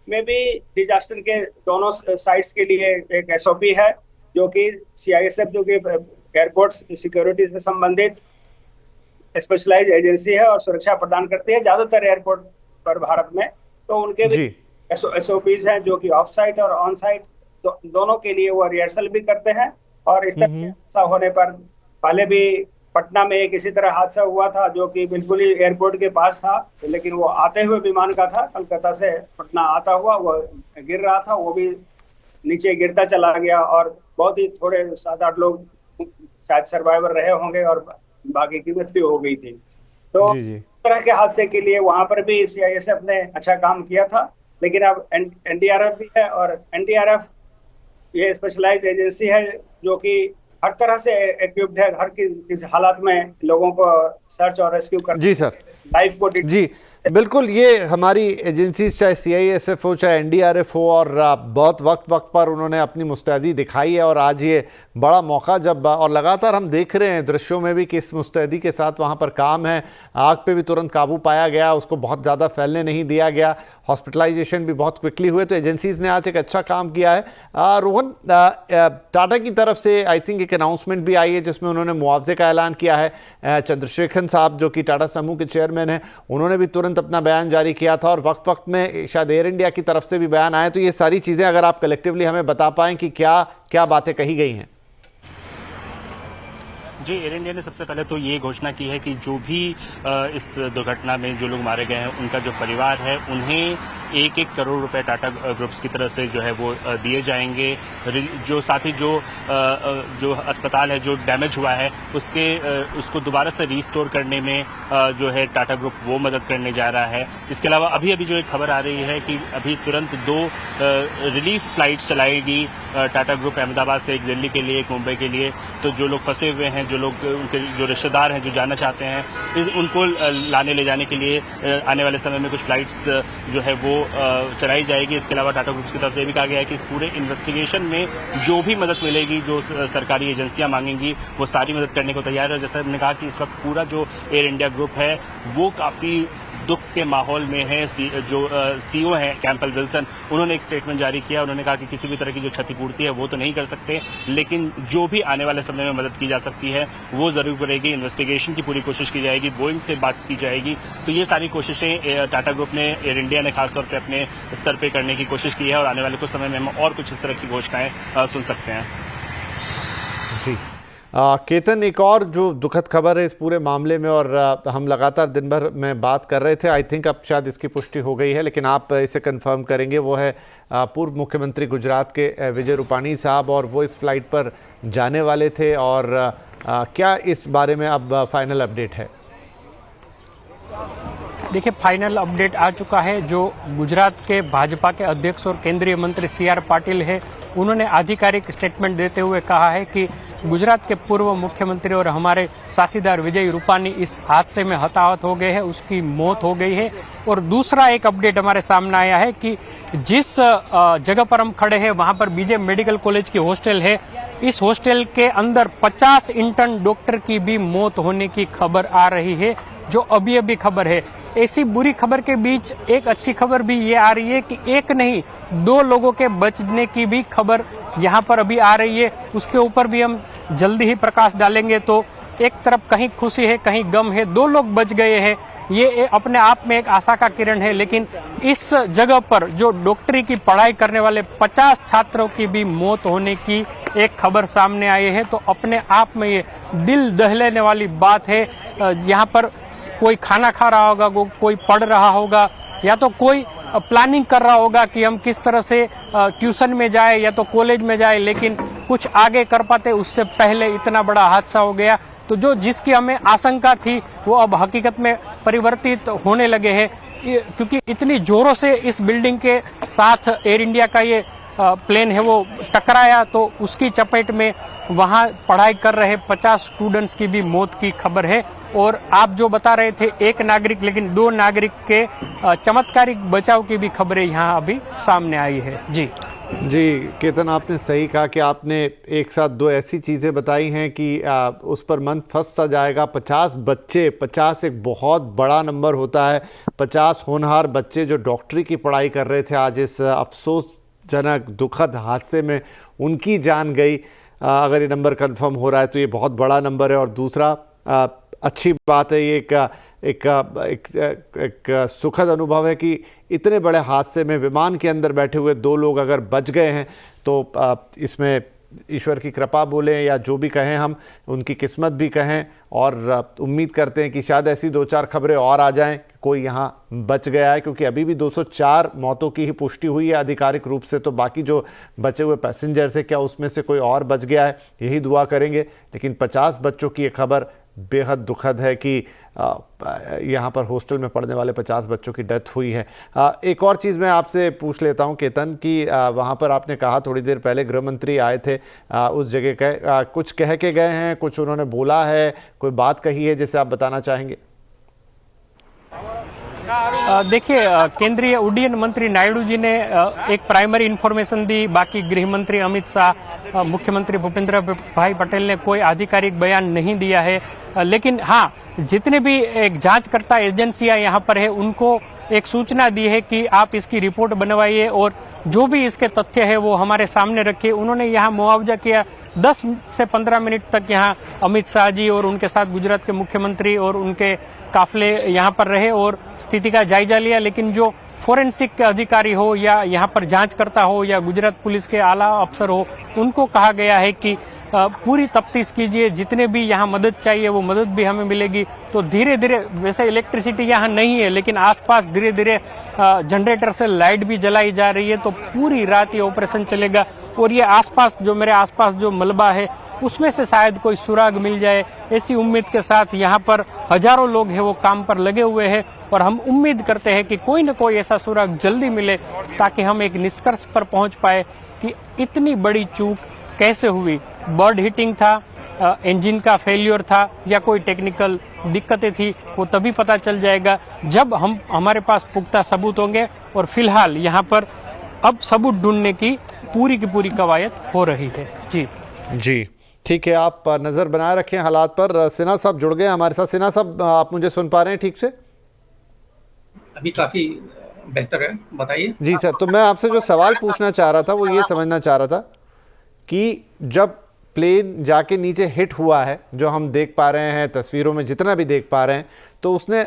G: में भी डिजास्टर के दोनों साइट्स के लिए एक एसओपी है, जो कि सीआईएसएफ जो कि एयरपोर्ट सिक्योरिटी से संबंधित स्पेशलाइज एजेंसी है और सुरक्षा प्रदान करती है ज्यादातर एयरपोर्ट पर भारत में, तो उनके भी एसओपीज हैं जो कि ऑफ साइट और ऑन साइट दोनों के लिए वो रिहर्सल भी करते हैं। और इस तरह होने पर पहले भी पटना में एक इसी तरह हादसा हुआ था जो कि बिल्कुल ही एयरपोर्ट के पास था, लेकिन वो आते हुए विमान का था, कलकत्ता से पटना आता हुआ वो गिर रहा था, वो भी नीचे गिरता चला गया और बहुत ही थोड़े 7-8 लोग शायद सर्वाइवर रहे होंगे और बाकी की मृत्यु हो गई थी। तो
A: जी जी।
G: इस तरह के हादसे के लिए वहां पर भी सीआईएसएफ ने अच्छा काम किया था, लेकिन अब एनडीआरएफ भी है, और एनडीआरएफ ये स्पेशलाइज्ड एजेंसी है जो कि हर तरह से इक्विप्ड है, हर किस हालात में लोगों को सर्च और रेस्क्यू कर,
A: जी सर।
G: लाइफ को
A: जी बिल्कुल, ये हमारी एजेंसीज चाहे सीआईएसएफ हो चाहे एनडीआरएफ हो, और बहुत वक्त पर उन्होंने अपनी मुस्तैदी दिखाई है। और आज ये बड़ा मौका जब, और लगातार हम देख रहे हैं दृश्यों में भी कि इस मुस्तैदी के साथ वहाँ पर काम है, आग पे भी तुरंत काबू पाया गया, उसको बहुत ज़्यादा फैलने नहीं दिया गया, हॉस्पिटलाइजेशन भी बहुत क्विकली हुए। तो एजेंसीज ने आज एक अच्छा काम किया है। रोहन, टाटा की तरफ से आई थिंक एक अनाउंसमेंट भी आई है जिसमें उन्होंने मुआवजे का ऐलान किया है। चंद्रशेखर साहब जो कि टाटा समूह के चेयरमैन हैं, उन्होंने भी तुरंत अपना बयान जारी किया था, और वक्त में शायद एयर इंडिया की तरफ से भी बयान आए। तो ये सारी चीज़ें अगर आप कलेक्टिवली हमें बता पाएं कि क्या क्या बातें कही गई हैं।
E: जी, एयर इंडिया ने सबसे पहले तो ये घोषणा की है कि जो भी इस दुर्घटना में जो लोग मारे गए हैं उनका जो परिवार है उन्हें 1-1 करोड़ रुपए टाटा ग्रुप्स की तरफ से जो है वो दिए जाएंगे। जो साथ ही जो अस्पताल है जो डैमेज हुआ है उसको दोबारा से रीस्टोर करने में जो है टाटा ग्रुप वो मदद करने जा रहा है। इसके अलावा अभी जो एक खबर आ रही है कि अभी तुरंत 2 रिलीफ फ्लाइट चलाएगी टाटा ग्रुप, अहमदाबाद से, एक दिल्ली के लिए, एक मुंबई के लिए। तो जो लोग फंसे हुए हैं, जो लोग उनके जो रिश्तेदार हैं जो जाना चाहते हैं, उनको लाने ले जाने के लिए आने वाले समय में कुछ फ्लाइट्स जो है वो चलाई जाएगी। इसके अलावा टाटा ग्रुप्स की तरफ से भी कहा गया है कि इस पूरे इन्वेस्टिगेशन में जो भी मदद मिलेगी, जो सरकारी एजेंसियां मांगेंगी, वो सारी मदद करने को तैयार है। और जैसा हमने कहा कि इस वक्त पूरा जो एयर इंडिया ग्रुप है वो काफी दुख के माहौल में है। जो सीईओ हैं कैंपबेल विल्सन, उन्होंने एक स्टेटमेंट जारी किया। उन्होंने कहा कि किसी भी तरह की जो क्षतिपूर्ति है वो तो नहीं कर सकते, लेकिन जो भी आने वाले समय में मदद की जा सकती है वो जरूर करेगी। इन्वेस्टिगेशन की पूरी कोशिश की जाएगी, बोइंग से बात की जाएगी। तो ये सारी कोशिशें टाटा ग्रुप ने, एयर इंडिया ने खासतौर पर अपने स्तर पर करने की कोशिश की है, और आने वाले कुछ समय में हम और कुछ इस तरह की घोषणाएं सुन सकते हैं।
A: जी केतन, एक और जो दुखद खबर है इस पूरे मामले में, और हम लगातार दिन भर में बात कर रहे थे, आई थिंक अब शायद इसकी पुष्टि हो गई है, लेकिन आप इसे कंफर्म करेंगे, वो है पूर्व मुख्यमंत्री गुजरात के विजय रूपाणी साहब, और वो इस फ्लाइट पर जाने वाले थे। और क्या इस बारे में अब फाइनल अपडेट है?
D: देखिए, फाइनल अपडेट आ चुका है। जो गुजरात के भाजपा के अध्यक्ष और केंद्रीय मंत्री CR पाटिल है, उन्होंने आधिकारिक स्टेटमेंट देते हुए कहा है कि गुजरात के पूर्व मुख्यमंत्री और हमारे साथीदार विजय रूपाणी इस हादसे में हताहत हो गए हैं, उसकी मौत हो गई है। और दूसरा एक अपडेट हमारे सामने आया है कि जिस जगह पर हम खड़े हैं वहां पर बीजे मेडिकल कॉलेज की हॉस्टल है। इस हॉस्टल के अंदर 50 इंटर्न डॉक्टर की भी मौत होने की खबर आ रही है, जो अभी खबर है। ऐसी बुरी खबर के बीच एक अच्छी खबर भी ये आ रही है कि एक नहीं 2 लोगों के बचने की भी खबर यहाँ पर अभी आ रही है। उसके ऊपर भी हम जल्दी ही प्रकाश डालेंगे। तो एक तरफ कहीं खुशी है, कहीं गम है, 2 लोग बच गए हैं, ये अपने आप में एक आशा का किरण है। लेकिन इस जगह पर जो डॉक्टरी की पढ़ाई करने वाले 50 छात्रों की भी मौत होने की एक खबर सामने आई है, तो अपने आप में ये दिल दहलाने वाली बात है। यहाँ पर कोई खाना खा रहा होगा, कोई पढ़ रहा होगा, या तो कोई प्लानिंग कर रहा होगा कि हम किस तरह से ट्यूशन में जाए या तो कॉलेज में जाए, लेकिन कुछ आगे कर पाते उससे पहले इतना बड़ा हादसा हो गया। तो जो जिसकी हमें आशंका थी वो अब हकीकत में परिवर्तित होने लगे हैं, क्योंकि इतनी जोरों से इस बिल्डिंग के साथ एयर इंडिया का ये प्लेन है वो टकराया, तो उसकी चपेट में वहां पढ़ाई कर रहे 50 स्टूडेंट्स की भी मौत की खबर है। और आप जो बता रहे थे 1 नागरिक, लेकिन 2 नागरिक के चमत्कारिक बचाव की भी खबरें यहाँ अभी सामने आई है। जी
A: केतन, आपने सही कहा कि आपने एक साथ 2 ऐसी चीज़ें बताई हैं कि उस पर मन फंस सा जाएगा। 50 बच्चे, 50 एक बहुत बड़ा नंबर होता है। 50 होनहार बच्चे जो डॉक्टरी की पढ़ाई कर रहे थे, आज इस अफसोसजनक दुखद हादसे में उनकी जान गई। अगर ये नंबर कंफर्म हो रहा है तो ये बहुत बड़ा नंबर है। और दूसरा अच्छी बात है, ये एक सुखद अनुभव है कि इतने बड़े हादसे में विमान के अंदर बैठे हुए 2 लोग अगर बच गए हैं, तो इसमें ईश्वर की कृपा बोलें या जो भी कहें, हम उनकी किस्मत भी कहें। और उम्मीद करते हैं कि शायद ऐसी 2-4 खबरें और आ जाएं कि कोई यहाँ बच गया है, क्योंकि अभी भी 204 मौतों की ही पुष्टि हुई है आधिकारिक रूप से। तो बाकी जो बचे हुए पैसेंजर से क्या उसमें से कोई और बच गया है, यही दुआ करेंगे। लेकिन 50 बच्चों की ये खबर बेहद दुखद है कि यहाँ पर हॉस्टल में पढ़ने वाले 50 बच्चों की डेथ हुई है। एक और चीज़ मैं आपसे पूछ लेता हूँ केतन कि वहाँ पर आपने कहा थोड़ी देर पहले गृह मंत्री आए थे उस जगह के, कुछ कह के गए हैं, कुछ उन्होंने बोला है, कोई बात कही है जैसे आप बताना चाहेंगे?
D: देखिए, केंद्रीय उड्डयन मंत्री नायडू जी ने एक प्राइमरी इंफॉर्मेशन दी, बाकी गृह मंत्री अमित शाह, मुख्यमंत्री भूपेंद्र भाई पटेल ने कोई आधिकारिक बयान नहीं दिया है। लेकिन हाँ, जितने भी एक जांचकर्ता एजेंसियां यहाँ पर है उनको एक सूचना दी है कि आप इसकी रिपोर्ट बनवाइए और जो भी इसके तथ्य है वो हमारे सामने रखिए। उन्होंने यहाँ मुआवजा किया, 10 से 15 मिनट तक यहाँ अमित शाह जी और उनके साथ गुजरात के मुख्यमंत्री और उनके काफिले यहाँ पर रहे और स्थिति का जायजा लिया। लेकिन जो फोरेंसिक के अधिकारी हो या यहाँ पर जांचकर्ता हो या गुजरात पुलिस के आला अफसर हो, उनको कहा गया है कि पूरी तफ्तीश कीजिए, जितने भी यहाँ मदद चाहिए वो मदद भी हमें मिलेगी। तो धीरे धीरे, वैसे इलेक्ट्रिसिटी यहाँ नहीं है लेकिन आसपास धीरे धीरे जनरेटर से लाइट भी जलाई जा रही है, तो पूरी रात ये ऑपरेशन चलेगा। और ये आसपास जो मेरे आसपास जो मलबा है उसमें से शायद कोई सुराग मिल जाए, ऐसी उम्मीद के साथ यहाँ पर हजारों लोग हैं वो काम पर लगे हुए हैं और हम उम्मीद करते हैं कि कोई न कोई ऐसा सुराग जल्दी मिले ताकि हम एक निष्कर्ष पर पहुंच पाए कि इतनी बड़ी चूक कैसे हुई। बर्ड हीटिंग था, इंजन का फेलियर था या कोई टेक्निकल दिक्कतें थी, वो तभी पता चल जाएगा जब हमारे पास पुख्ता सबूत होंगे। और फिलहाल यहाँ पर अब सबूत ढूंढने की पूरी कवायद हो रही है। जी
A: ठीक है, आप नज़र बनाए रखें हालात पर। सिन्हा साहब जुड़ गए हमारे साथ। सिन्हा साहब, आप मुझे सुन पा रहे हैं ठीक से?
F: अभी काफी बेहतर है, बताइए।
A: जी सर, तो मैं आपसे जो सवाल पूछना चाह रहा था वो ये समझना चाह रहा था कि जब प्लेन जाके नीचे हिट हुआ है, जो हम देख पा रहे हैं तस्वीरों में, जितना भी देख पा रहे हैं, तो उसने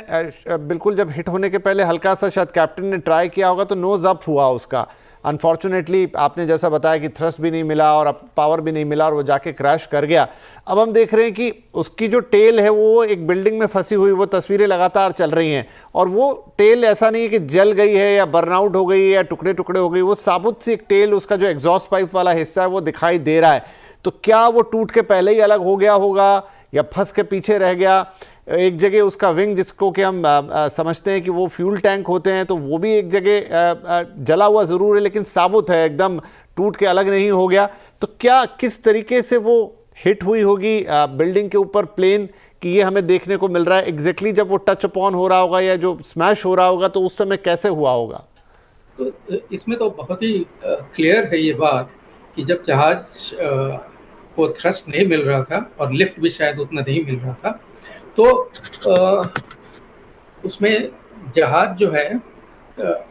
A: बिल्कुल जब हिट होने के पहले हल्का सा शायद कैप्टन ने ट्राई किया होगा तो नोज अप हुआ उसका। अनफॉर्चुनेटली आपने जैसा बताया कि थ्रस्ट भी नहीं मिला और पावर भी नहीं मिला और वो जाके क्रैश कर गया। अब हम देख रहे हैं कि उसकी जो टेल है वो एक बिल्डिंग में फंसी हुई, वो तस्वीरें लगातार चल रही हैं और वो टेल ऐसा नहीं है कि जल गई है या बर्नआउट हो गई है या टुकड़े टुकड़े हो गई, वो साबुत सी एक टेल, उसका जो एग्जॉस्ट पाइप वाला हिस्सा है वो दिखाई दे रहा है। तो क्या वो टूट के पहले ही अलग हो गया होगा या फंस के पीछे रह गया? एक जगह उसका विंग, जिसको कि हम समझते हैं कि वो फ्यूल टैंक होते हैं, तो वो भी एक जगह जला हुआ ज़रूर है लेकिन साबुत है, एकदम टूट के अलग नहीं हो गया। तो क्या किस तरीके से वो हिट हुई होगी बिल्डिंग के ऊपर प्लेन कि ये हमें देखने को मिल रहा है? एग्जैक्टली जब वो टच अपॉन हो रहा होगा या जो स्मैश हो रहा होगा तो उस समय कैसे हुआ होगा?
F: तो इसमें तो बहुत ही क्लियर है ये बात कि जब जहाज को थ्रस्ट नहीं मिल रहा था और लिफ्ट भी शायद उतना नहीं मिल रहा था, तो उसमें जहाज जो है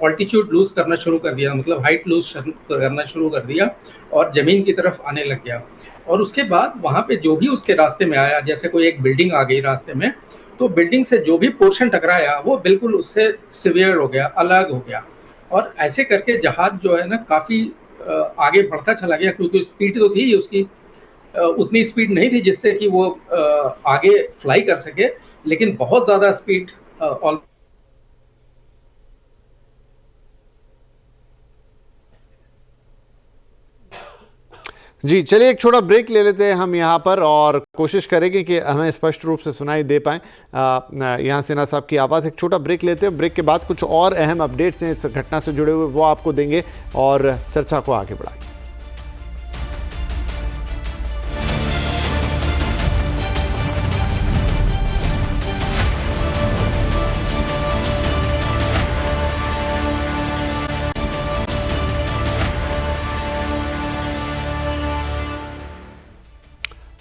F: ऑल्टीट्यूड लूज करना शुरू कर दिया, मतलब हाइट लूज करना शुरू कर दिया और जमीन की तरफ आने लग गया। और उसके बाद वहाँ पे जो भी उसके रास्ते में आया, जैसे कोई एक बिल्डिंग आ गई रास्ते में, तो बिल्डिंग से जो भी पोर्शन टकराया वो बिल्कुल उससे सिवियर हो गया, अलग हो गया। और ऐसे करके जहाज जो है ना काफ़ी आगे बढ़ता चला गया, क्योंकि स्पीड तो थी उसकी, उतनी स्पीड नहीं थी जिससे कि वो आगे फ्लाई कर सके, लेकिन बहुत ज़्यादा स्पीड
A: जी चलिए एक छोटा ब्रेक ले लेते हैं हम यहाँ पर और कोशिश करेंगे कि हमें स्पष्ट रूप से सुनाई दे पाएँ यहाँ सिन्हा साहब की आवाज़। एक छोटा ब्रेक लेते हैं, ब्रेक के बाद कुछ और अहम अपडेट्स हैं इस घटना से जुड़े हुए, वो आपको देंगे और चर्चा को आगे बढ़ाएंगे।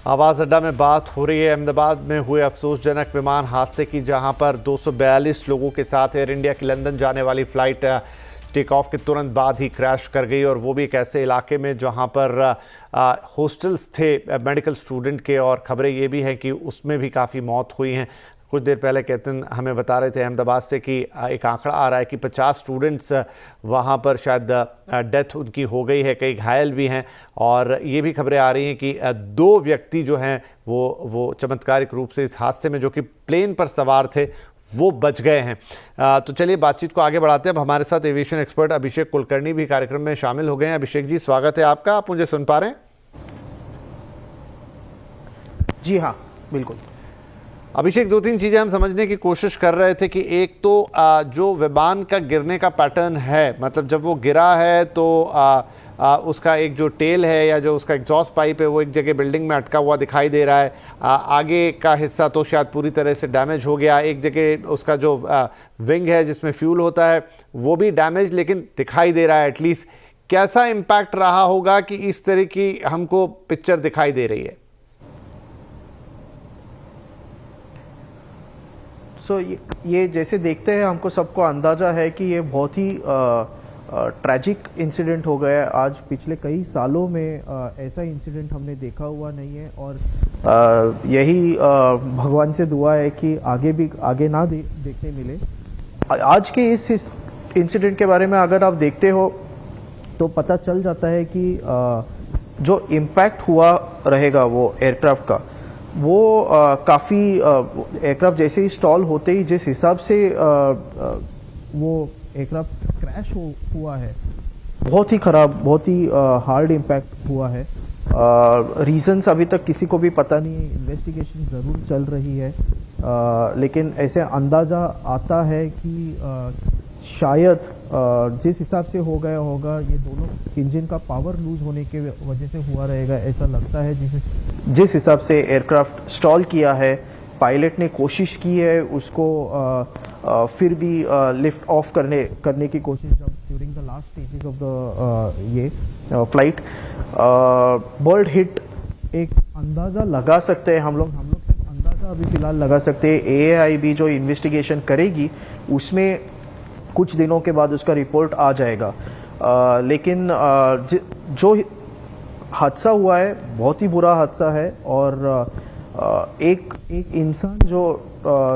A: आवाज़ अड्डा में बात हो रही है अहमदाबाद में हुए अफसोसजनक विमान हादसे की, जहां पर 242 लोगों के साथ एयर इंडिया की लंदन जाने वाली फ़्लाइट टेक ऑफ के तुरंत बाद ही क्रैश कर गई और वो भी एक ऐसे इलाके में जहां पर हॉस्टल्स थे मेडिकल स्टूडेंट के, और खबरें ये भी हैं कि उसमें भी काफ़ी मौत हुई हैं। कुछ देर पहले केतन हमें बता रहे थे अहमदाबाद से कि एक आंकड़ा आ रहा है कि 50 स्टूडेंट्स वहाँ पर शायद डेथ उनकी हो गई है, कई घायल भी हैं, और ये भी खबरें आ रही हैं कि 2 व्यक्ति जो हैं वो चमत्कारिक रूप से इस हादसे में, जो कि प्लेन पर सवार थे, वो बच गए हैं। तो चलिए बातचीत को आगे बढ़ाते हैं। अब हमारे साथ एविएशन एक्सपर्ट अभिषेक कुलकर्णी भी कार्यक्रम में शामिल हो गए हैं। अभिषेक जी, स्वागत है आपका। आप मुझे सुन पा रहे हैं?
H: जी हाँ, बिल्कुल।
A: अभिषेक, दो तीन चीज़ें हम समझने की कोशिश कर रहे थे कि एक तो जो विमान का गिरने का पैटर्न है, मतलब जब वो गिरा है तो उसका एक जो टेल है या जो उसका एग्जॉस्ट पाइप है वो एक जगह बिल्डिंग में अटका हुआ दिखाई दे रहा है। आगे का हिस्सा तो शायद पूरी तरह से डैमेज हो गया, एक जगह उसका जो विंग है जिसमें फ्यूल होता है वो भी डैमेज लेकिन दिखाई दे रहा है एटलीस्ट। कैसा इम्पैक्ट रहा होगा कि इस तरह की हमको पिक्चर दिखाई दे रही है?
H: ये जैसे देखते हैं हमको सबको अंदाजा है कि ये बहुत ही ट्रैजिक इंसिडेंट हो गया है। आज पिछले कई सालों में ऐसा इंसिडेंट हमने देखा हुआ नहीं है और यही भगवान से दुआ है कि आगे ना देखने मिले। आज के इस इंसिडेंट के बारे में अगर आप देखते हो तो पता चल जाता है कि जो इम्पैक्ट हुआ रहेगा वो एयरक्राफ्ट का, वो काफ़ी एयरक्राफ्ट जैसे ही स्टॉल होते ही जिस हिसाब से वो एयरक्राफ्ट क्रैश हुआ है, बहुत ही खराब, बहुत ही हार्ड इम्पैक्ट हुआ है। रीजंस अभी तक किसी को भी पता नहीं है, इन्वेस्टिगेशन ज़रूर चल रही है, लेकिन ऐसे अंदाज़ा आता है कि शायद जिस हिसाब से हो गया होगा ये दोनों इंजन का पावर लूज होने के वजह से हुआ रहेगा, ऐसा लगता है। जिस हिसाब से एयरक्राफ्ट स्टॉल किया है, पायलट ने कोशिश की है उसको फिर भी लिफ्ट ऑफ करने की कोशिश जब during the last stages of the ये फ्लाइट बर्ड हिट एक अंदाज़ा लगा सकते हैं हम लोग सिर्फ अंदाज़ा अभी फिलहाल लगा सकते हैं। AAIB जो इन्वेस्टिगेशन करेगी उसमें कुछ दिनों के बाद उसका रिपोर्ट आ जाएगा, लेकिन जो हादसा हुआ है बहुत ही बुरा हादसा है और एक इंसान जो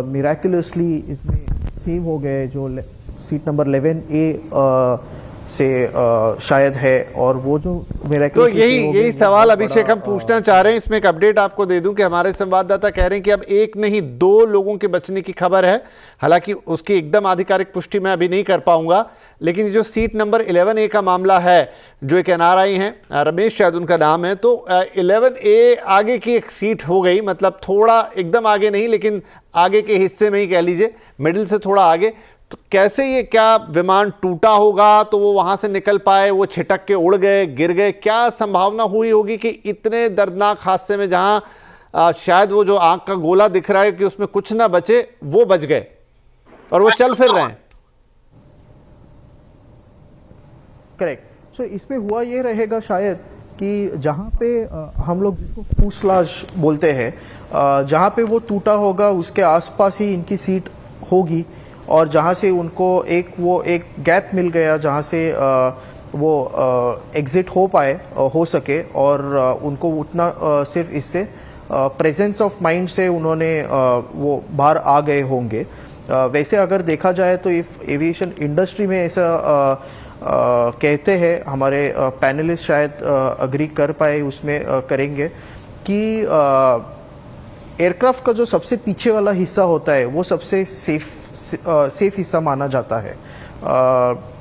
H: मिराकुलसली इसमें सेव हो गए, जो सीट नंबर 11A से शायद है, और वो जो
A: तो यही सवाल अभिषेक हम पूछना चाह रहे हैं। इसमें एक अपडेट आपको दे दूं कि हमारे संवाददाता कह रहे हैं कि अब एक नहीं 2 लोगों के बचने की खबर है। हालांकि उसकी एकदम आधिकारिक पुष्टि मैं अभी नहीं कर पाऊंगा, लेकिन जो सीट नंबर 11A का मामला है, जो एक NRI हैं, रमेश शायद उनका नाम है, तो 11A आगे की एक सीट हो गई, मतलब थोड़ा एकदम आगे नहीं लेकिन आगे के हिस्से में ही कह लीजिए, मिडिल से थोड़ा आगे। तो कैसे ये, क्या विमान टूटा होगा तो वो वहां से निकल पाए, वो छिटक के उड़ गए, गिर गए? क्या संभावना हुई होगी कि इतने दर्दनाक हादसे में जहां शायद वो जो आंख का गोला दिख रहा है कि उसमें कुछ ना बचे, वो बच गए और वो चल फिर रहे हैं?
H: करेक्ट। सो इसमें हुआ ये रहेगा शायद कि जहाँ पे हम लोग जिसको फ्यूसलाज बोलते हैं, जहाँ पे वो टूटा होगा उसके आसपास ही इनकी सीट होगी, और जहाँ से उनको एक गैप मिल गया जहाँ से वो एग्जिट हो सके, और उनको उतना सिर्फ इससे प्रेजेंस ऑफ माइंड से उन्होंने वो बाहर आ गए होंगे। वैसे अगर देखा जाए तो एविएशन इंडस्ट्री में ऐसा कहते हैं, हमारे पैनलिस्ट शायद अग्री कर पाए, उसमें करेंगे कि एयरक्राफ्ट का जो सबसे पीछे वाला हिस्सा होता है वो सबसे सेफ हिस्सा माना जाता है।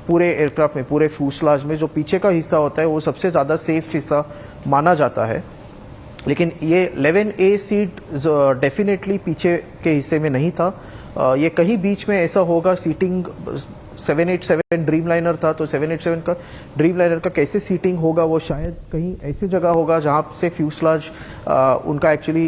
H: पूरे एयरक्राफ्ट में, पूरे फ्यूसलाज में जो पीछे का हिस्सा होता है वो सबसे ज़्यादा सेफ हिस्सा माना जाता है। लेकिन ये 11A सीट डेफिनेटली पीछे के हिस्से में नहीं था, ये कहीं बीच में ऐसा होगा। सीटिंग 787 ड्रीमलाइनर था, तो 787 का ड्रीमलाइनर का कैसे सीटिंग होगा, वो शायद कहीं ऐसी जगह होगा जहाँ से फ्यूसलाज उनका एक्चुअली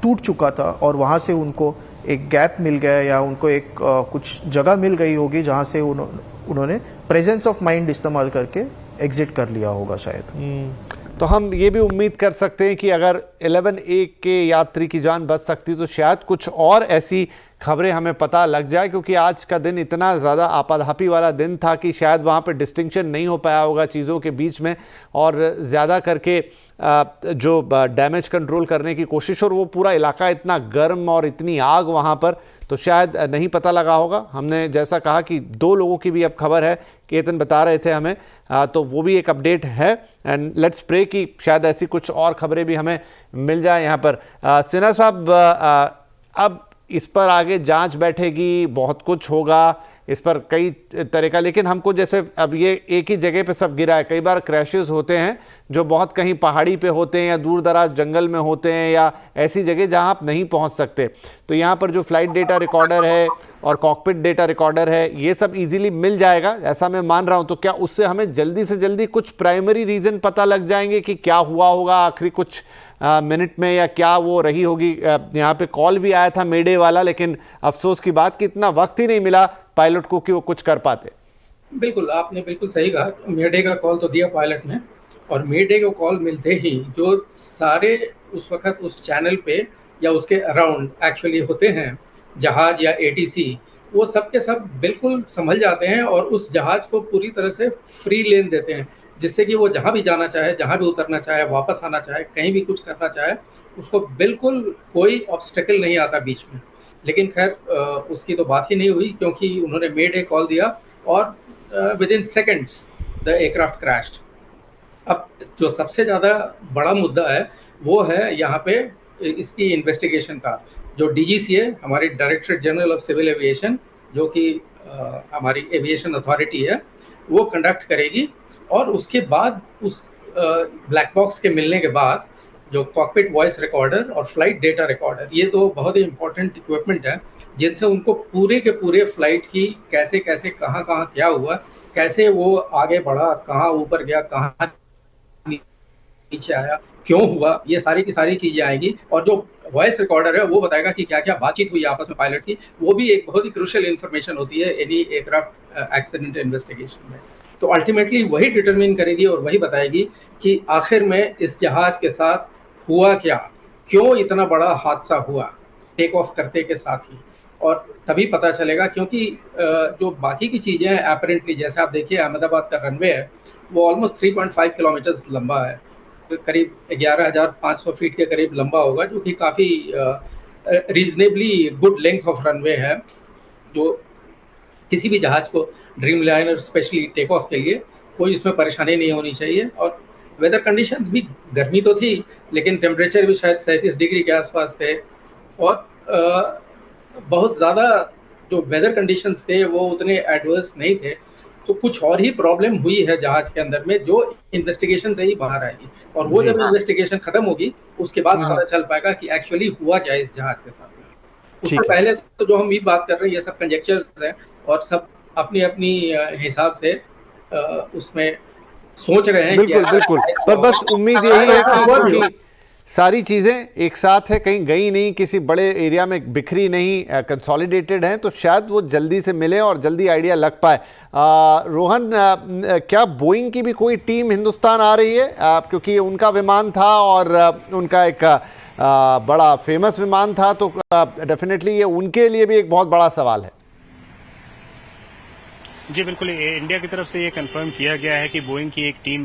H: टूट चुका था और वहाँ से उनको एक गैप मिल गया, या उनको एक कुछ जगह मिल गई होगी जहाँ से उन्होंने प्रेजेंस ऑफ माइंड इस्तेमाल करके एग्जिट कर लिया होगा शायद।
A: तो हम ये भी उम्मीद कर सकते हैं कि अगर 11A के यात्री की जान बच सकती तो शायद कुछ और ऐसी खबरें हमें पता लग जाए, क्योंकि आज का दिन इतना ज़्यादा आपाधापी वाला दिन था कि शायद वहाँ पे डिस्टिंक्शन नहीं हो पाया होगा चीज़ों के बीच में, और ज़्यादा करके जो डैमेज कंट्रोल करने की कोशिश, और वो पूरा इलाका इतना गर्म और इतनी आग वहाँ पर, तो शायद नहीं पता लगा होगा। हमने जैसा कहा कि 2 लोगों की भी अब खबर है, केतन बता रहे थे हमें, तो वो भी एक अपडेट है। एंड लेट्स प्रे कि शायद ऐसी कुछ और खबरें भी हमें मिल जाए यहाँ पर। सिन्हा साहब, अब इस पर आगे जांच बैठेगी, बहुत कुछ होगा, इस पर कई तरह का, लेकिन हमको जैसे अब ये एक ही जगह पे सब गिरा है, कई बार क्रैशेस होते हैं जो बहुत कहीं पहाड़ी पे होते हैं या दूर दराज जंगल में होते हैं या ऐसी जगह जहां आप नहीं पहुंच सकते। तो यहाँ पर जो फ्लाइट डेटा रिकॉर्डर है और कॉकपिट डेटा रिकॉर्डर है, ये सब इजीली मिल जाएगा ऐसा मैं मान रहा हूं। तो क्या उससे हमें जल्दी से जल्दी कुछ प्राइमरी रीजन पता लग जाएंगे कि क्या हुआ होगा आखिरी कुछ मिनट में, या क्या वो रही होगी? यहाँ पे कॉल भी आया था मेडे वाला, लेकिन अफसोस की बात कि इतना वक्त ही नहीं मिला पायलट को कि वो कुछ कर पाते।
F: बिल्कुल, आपने बिल्कुल सही कहा। मेडे का कॉल तो दिया पायलट ने, और मेडे को कॉल मिलते ही जो सारे उस वक्त उस चैनल पे या उसके अराउंड एक्चुअली होते हैं जहाज या एटीसी, वो सब के सब बिल्कुल संभल जाते हैं और उस जहाज को पूरी तरह से फ्री लेन देते हैं, जिससे कि वो जहाँ भी जाना चाहे, जहाँ भी उतरना चाहे, वापस आना चाहे, कहीं भी कुछ करना चाहे, उसको बिल्कुल कोई ऑब्स्टेकल नहीं आता बीच में। लेकिन खैर उसकी तो बात ही नहीं हुई, क्योंकि उन्होंने मेडे कॉल दिया और with in seconds the aircraft crashed. अब जो सबसे ज़्यादा बड़ा मुद्दा है वो है यहाँ पे इसकी इन्वेस्टिगेशन का। जो डीजीसीए, हमारी directorate general of civil aviation, जो कि हमारी एविएशन अथॉरिटी है, वो कंडक्ट करेगी। और उसके बाद उस ब्लैक बॉक्स के मिलने के बाद जो कॉकपिट वॉइस रिकॉर्डर और फ्लाइट डेटा रिकॉर्डर, ये तो बहुत ही इंपॉर्टेंट इक्विपमेंट है जिनसे उनको पूरे के पूरे फ्लाइट की कैसे कैसे कहाँ कहाँ क्या हुआ, कैसे वो आगे बढ़ा, कहाँ ऊपर गया, कहाँ नीचे आया, क्यों हुआ, ये सारी की सारी चीजें आएगी। और जो वॉइस रिकॉर्डर है वो बताएगा कि क्या क्या बातचीत हुई आपस में पायलट की। वो भी एक बहुत ही क्रूशियल इंफॉर्मेशन होती है एनी एयरक्राफ्ट एक्सीडेंट इन्वेस्टिगेशन में। तो अल्टीमेटली वही डिटरमिन करेगी और वही बताएगी कि आखिर में इस जहाज के साथ हुआ क्या, क्यों इतना बड़ा हादसा हुआ टेक ऑफ करते के साथ ही। और तभी पता चलेगा, क्योंकि जो बाकी की चीज़ें हैं एपरेंटली, जैसे आप देखिए अहमदाबाद का रनवे है वो ऑलमोस्ट 3.5 किलोमीटर लंबा है, करीब 11,500 फीट के करीब लंबा होगा, जो कि काफ़ी reasonably good length of runway है, जो किसी भी जहाज को Dreamliner specially take off के लिए कोई इसमें परेशानी नहीं होनी चाहिए। और वेदर कंडीशंस भी, गर्मी तो थी लेकिन टेम्परेचर भी शायद 37 डिग्री के आसपास थे, और बहुत ज़्यादा जो वेदर कंडीशंस थे वो उतने एडवर्स नहीं थे। तो कुछ और ही प्रॉब्लम हुई है जहाज के अंदर में, जो इन्वेस्टिगेशन से ही बाहर आएगी। और वो जब इन्वेस्टिगेशन खत्म होगी उसके बाद पता चल पाएगा कि एक्चुअली हुआ क्या इस जहाज के साथ में। उससे पहले तो जो हम ये बात कर रहे हैं ये सब कंजेक्चर्स हैं और सब अपनी अपनी हिसाब से उसमें सोच रहे हैं।
A: बिल्कुल बिल्कुल, पर बस उम्मीद यही है कि सारी चीज़ें एक साथ है, कहीं गई नहीं, किसी बड़े एरिया में बिखरी नहीं, कंसोलिडेटेड हैं, तो शायद वो जल्दी से मिले और जल्दी आइडिया लग पाए। रोहन, क्या बोइंग की भी कोई टीम हिंदुस्तान आ रही है? क्योंकि उनका विमान था और उनका एक बड़ा फेमस विमान था, तो डेफिनेटली ये उनके लिए भी एक बहुत बड़ा सवाल है।
E: जी बिल्कुल, इंडिया की तरफ से ये कंफर्म किया गया है कि बोइंग की एक टीम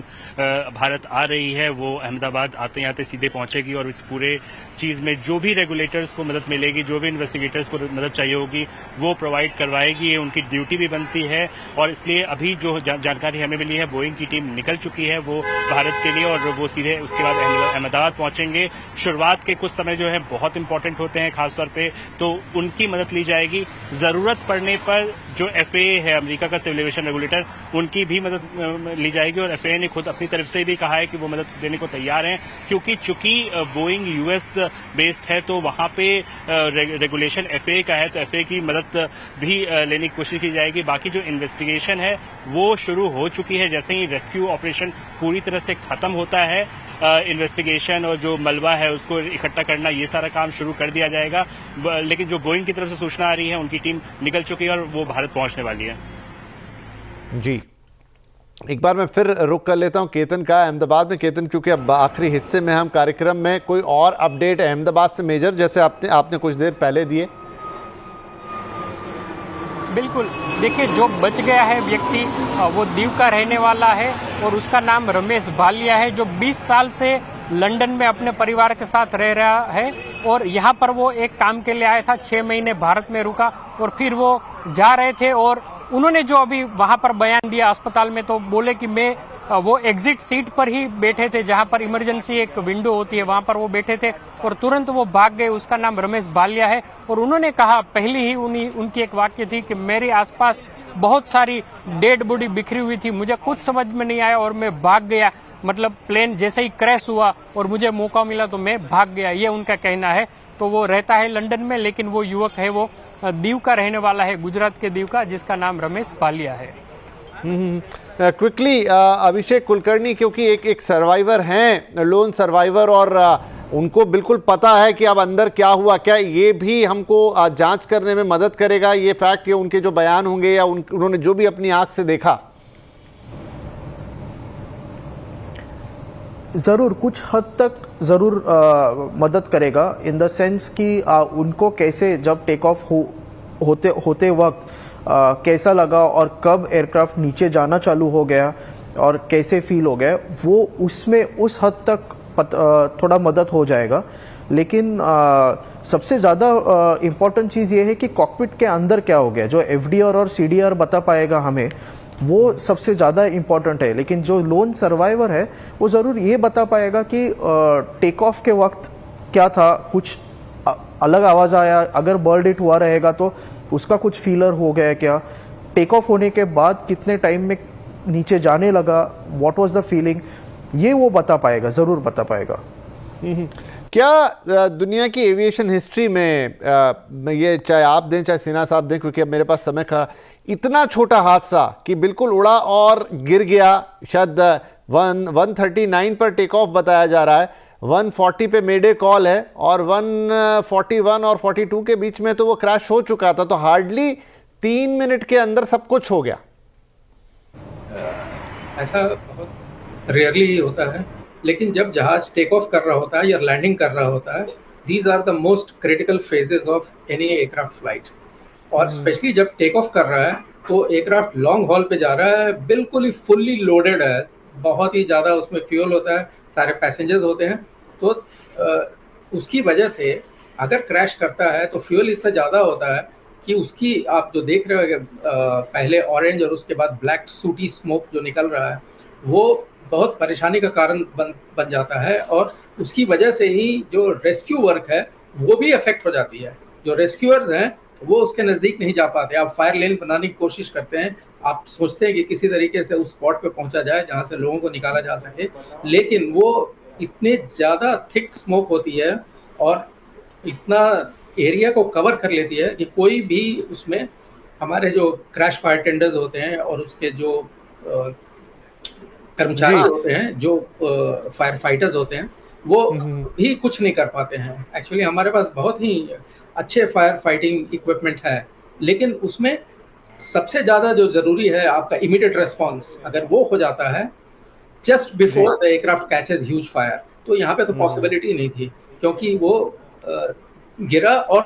E: भारत आ रही है। वो अहमदाबाद आते आते सीधे पहुंचेगी और इस पूरे चीज़ में जो भी रेगुलेटर्स को मदद मिलेगी, जो भी इन्वेस्टिगेटर्स को मदद चाहिए होगी, वो प्रोवाइड करवाएगी। ये उनकी ड्यूटी भी बनती है। और इसलिए अभी जो जानकारी हमें मिली है, बोइंग की टीम निकल चुकी है वो भारत के लिए, और वो सीधे उसके बाद अहमदाबाद पहुंचेंगे। शुरुआत के कुछ समय जो है बहुत इंपॉर्टेंट होते हैं खासतौर पे, तो उनकी मदद ली जाएगी। जरूरत पड़ने पर जो FAA है, अमेरिका का सिविल एविएशन रेगुलेटर, उनकी भी मदद ली जाएगी। और FAA ने खुद अपनी तरफ से भी कहा है कि वो मदद देने को तैयार हैं, क्योंकि चूंकि बोइंग US बेस्ड है तो वहां पे रेगुलेशन FAA का है, तो FAA की मदद भी लेने की कोशिश की जाएगी। बाकी जो इन्वेस्टिगेशन है वो शुरू हो चुकी है। जैसे ही रेस्क्यू ऑपरेशन पूरी तरह से खत्म होता है, इन्वेस्टिगेशन और जो मलबा है उसको इकट्ठा करना, ये सारा काम शुरू कर दिया जाएगा। लेकिन जो बोइंग की तरफ से सूचना आ रही है, उनकी टीम निकल चुकी है और वो भारत पहुंचने वाली है। जी,
A: एक बार मैं फिर रुक कर लेता हूं केतन का अहमदाबाद में। केतन, क्योंकि अब आखिरी हिस्से में हम कार्यक्रम में, कोई और अपडेट अहमदाबाद से मेजर जैसे आपने कुछ देर पहले दिए?
D: बिल्कुल, देखिए जो बच गया है व्यक्ति वो दीव का रहने वाला है और उसका नाम रमेश भालिया है, जो 20 साल से लंदन में अपने परिवार के साथ रह रहा है। और यहाँ पर वो एक काम के लिए आया था, 6 महीने भारत में रुका और फिर वो जा रहे थे। और उन्होंने जो अभी वहाँ पर बयान दिया अस्पताल में, तो बोले कि मैं वो एग्जिट सीट पर ही बैठे थे, जहां पर इमरजेंसी एक विंडो होती है, वहां पर वो बैठे थे और तुरंत वो भाग गए। उसका नाम रमेश भालिया है और उन्होंने कहा, पहली ही उनकी एक वाक्य थी कि मेरे आसपास बहुत सारी डेड बॉडी बिखरी हुई थी, मुझे कुछ समझ में नहीं आया और मैं भाग गया। मतलब प्लेन जैसे ही क्रैश हुआ और मुझे मौका मिला तो मैं भाग गया, ये उनका कहना है। तो वो रहता है लंदन में, लेकिन वो युवक है वो दीव का रहने वाला है, गुजरात के दीव का, जिसका नाम रमेश भालिया है।
A: क्विकली अभिषेक कुलकर्णी, क्योंकि एक सर्वाइवर हैं, लोन सर्वाइवर, और उनको बिल्कुल पता है कि अब अंदर क्या हुआ, क्या ये भी हमको जांच करने में मदद करेगा ये फैक्ट, या उनके जो बयान होंगे या उन्होंने जो भी अपनी आंख से देखा?
H: ज़रूर कुछ हद तक ज़रूर मदद करेगा, इन द सेंस कि उनको कैसे जब टेक ऑफ होते वक्त कैसा लगा और कब एयरक्राफ्ट नीचे जाना चालू हो गया और कैसे फील हो गया, वो उसमें उस हद तक थोड़ा मदद हो जाएगा। लेकिन सबसे ज़्यादा इम्पोर्टेंट चीज़ ये है कि कॉकपिट के अंदर क्या हो गया, जो एफडीआर और सीडीआर बता पाएगा हमें, वो सबसे ज़्यादा इम्पॉर्टेंट है। लेकिन जो लोन सर्वाइवर है वो ज़रूर ये बता पाएगा कि टेक ऑफ के वक्त क्या था, कुछ अलग आवाज़ आया, अगर बर्ड हिट हुआ रहेगा तो उसका कुछ फीलर हो गया क्या, टेक ऑफ होने के बाद कितने टाइम में नीचे जाने लगा, व्हाट वाज द फीलिंग, ये वो बता पाएगा, ज़रूर बता पाएगा।
A: क्या दुनिया की एविएशन हिस्ट्री में ये चाहे आप दें चाहे सिन्हा साहब दें, क्योंकि अब मेरे पास समय का, इतना छोटा हादसा कि बिल्कुल उड़ा और गिर गया, शायद 139 पर टेक ऑफ बताया जा रहा है, 140 पे मेडे कॉल है और 141 और 42 के बीच में तो वो क्रैश हो चुका था, तो हार्डली 3 मिनट के अंदर सब कुछ हो गया।
F: ऐसा बहुत रेयरली होता है, लेकिन जब जहाज टेक ऑफ कर रहा होता है या लैंडिंग कर रहा होता है, these are the most critical phases of any aircraft flight. और स्पेशली जब टेक ऑफ कर रहा है तो एयरक्राफ्ट लॉन्ग हॉल पे जा रहा है, बिल्कुल ही फुल्ली लोडेड है, बहुत ही ज़्यादा उसमें फ्यूल होता है, सारे पैसेंजर्स होते हैं, तो उसकी वजह से अगर क्रैश करता है तो फ्यूल इतना ज़्यादा होता है कि उसकी, आप जो देख रहे हो पहले ऑरेंज और उसके बाद ब्लैक सूटी स्मोक जो निकल रहा है, वो बहुत परेशानी का कारण बन जाता है। और उसकी वजह से ही जो रेस्क्यू वर्क है वो भी अफेक्ट हो जाती है। जो रेस्क्यूअर्स हैं वो उसके नज़दीक नहीं जा पाते। आप फायर लेन बनाने की कोशिश करते हैं, आप सोचते हैं कि किसी तरीके से उस स्पॉट पे पहुंचा जाए जहां से लोगों को निकाला जा सके, लेकिन वो इतने ज़्यादा थिक स्मोक होती है और इतना एरिया को कवर कर लेती है कि कोई भी उसमें, हमारे जो क्रैश फायर टेंडर्स होते हैं और उसके जो कर्मचारी होते हैं, जो फायर फाइटर्स होते हैं, वो भी कुछ नहीं कर पाते हैं। एक्चुअली हमारे पास बहुत ही अच्छे फायर फाइटिंग इक्विपमेंट है, लेकिन उसमें सबसे ज़्यादा जो ज़रूरी है आपका इमीडिएट रिस्पॉन्स, अगर वो हो जाता है just before the aircraft catches huge fire, तो यहाँ पे तो पॉसिबिलिटी नहीं थी, क्योंकि वो गिरा और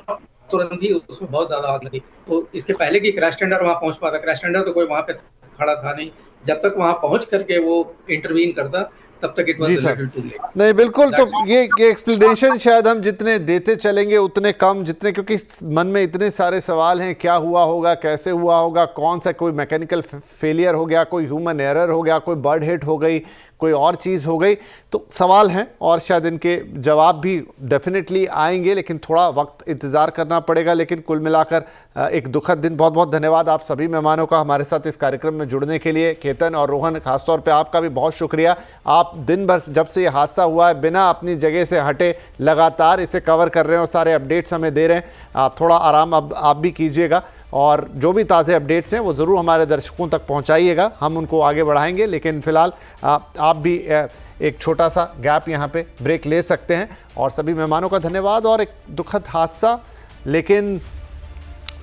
F: तुरंत ही उसमें बहुत ज़्यादा आग लगी। तो इसके पहले कि क्रैश टेंडर वहाँ पहुँच पाता, क्रैश टेंडर तो कोई वहाँ पे खड़ा था नहीं, जब तक वहां पहुंच करके वो इंटरवीन करता तब तक it was little too late.
A: नहीं बिल्कुल, तो ये एक्सप्लेनेशन शायद हम जितने देते चलेंगे उतने कम, जितने, क्योंकि मन में इतने सारे सवाल हैं, क्या हुआ होगा, कैसे हुआ होगा, कौन सा, कोई मैकेनिकल फेलियर हो गया, कोई ह्यूमन एरर हो गया, कोई बर्ड हिट हो गई, कोई और चीज़ हो गई, तो सवाल हैं और शायद इनके जवाब भी डेफिनेटली आएंगे, लेकिन थोड़ा वक्त इंतज़ार करना पड़ेगा। लेकिन कुल मिलाकर एक दुखद दिन। बहुत बहुत धन्यवाद आप सभी मेहमानों का हमारे साथ इस कार्यक्रम में जुड़ने के लिए। केतन और रोहन, खासतौर पे आपका भी बहुत शुक्रिया। आप दिन भर जब से ये हादसा हुआ है बिना अपनी जगह से हटे लगातार इसे कवर कर रहे हैं और सारे अपडेट्स हमें दे रहे हैं। आप थोड़ा आराम अब आप भी कीजिएगा और जो भी ताज़े अपडेट्स हैं वो ज़रूर हमारे दर्शकों तक पहुंचाइएगा, हम उनको आगे बढ़ाएंगे। लेकिन फ़िलहाल आप भी एक छोटा सा गैप यहाँ पे ब्रेक ले सकते हैं। और सभी मेहमानों का धन्यवाद। और एक दुखद हादसा, लेकिन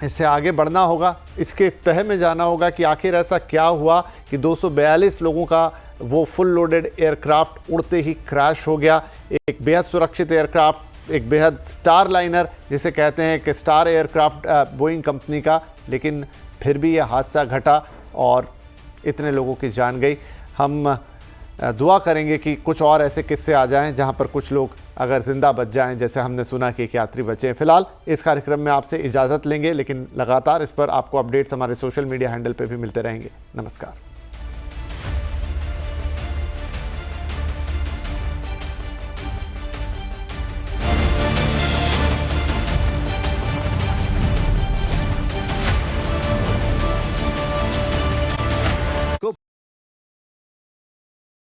A: इससे आगे बढ़ना होगा, इसके तह में जाना होगा कि आखिर ऐसा क्या हुआ कि 242 लोगों का वो फुल लोडेड एयरक्राफ्ट उड़ते ही क्रैश हो गया। एक बेहद सुरक्षित एयरक्राफ्ट, एक बेहद स्टार लाइनर जिसे कहते हैं कि स्टार एयरक्राफ्ट बोइंग कंपनी का, लेकिन फिर भी यह हादसा घटा और इतने लोगों की जान गई। हम दुआ करेंगे कि कुछ और ऐसे किस्से आ जाएं जहां पर कुछ लोग अगर ज़िंदा बच जाएं, जैसे हमने सुना कि एक यात्री बचे। फिलहाल इस कार्यक्रम में आपसे इजाज़त लेंगे, लेकिन लगातार इस पर आपको अपडेट्स हमारे सोशल मीडिया हैंडल पर भी मिलते रहेंगे। नमस्कार।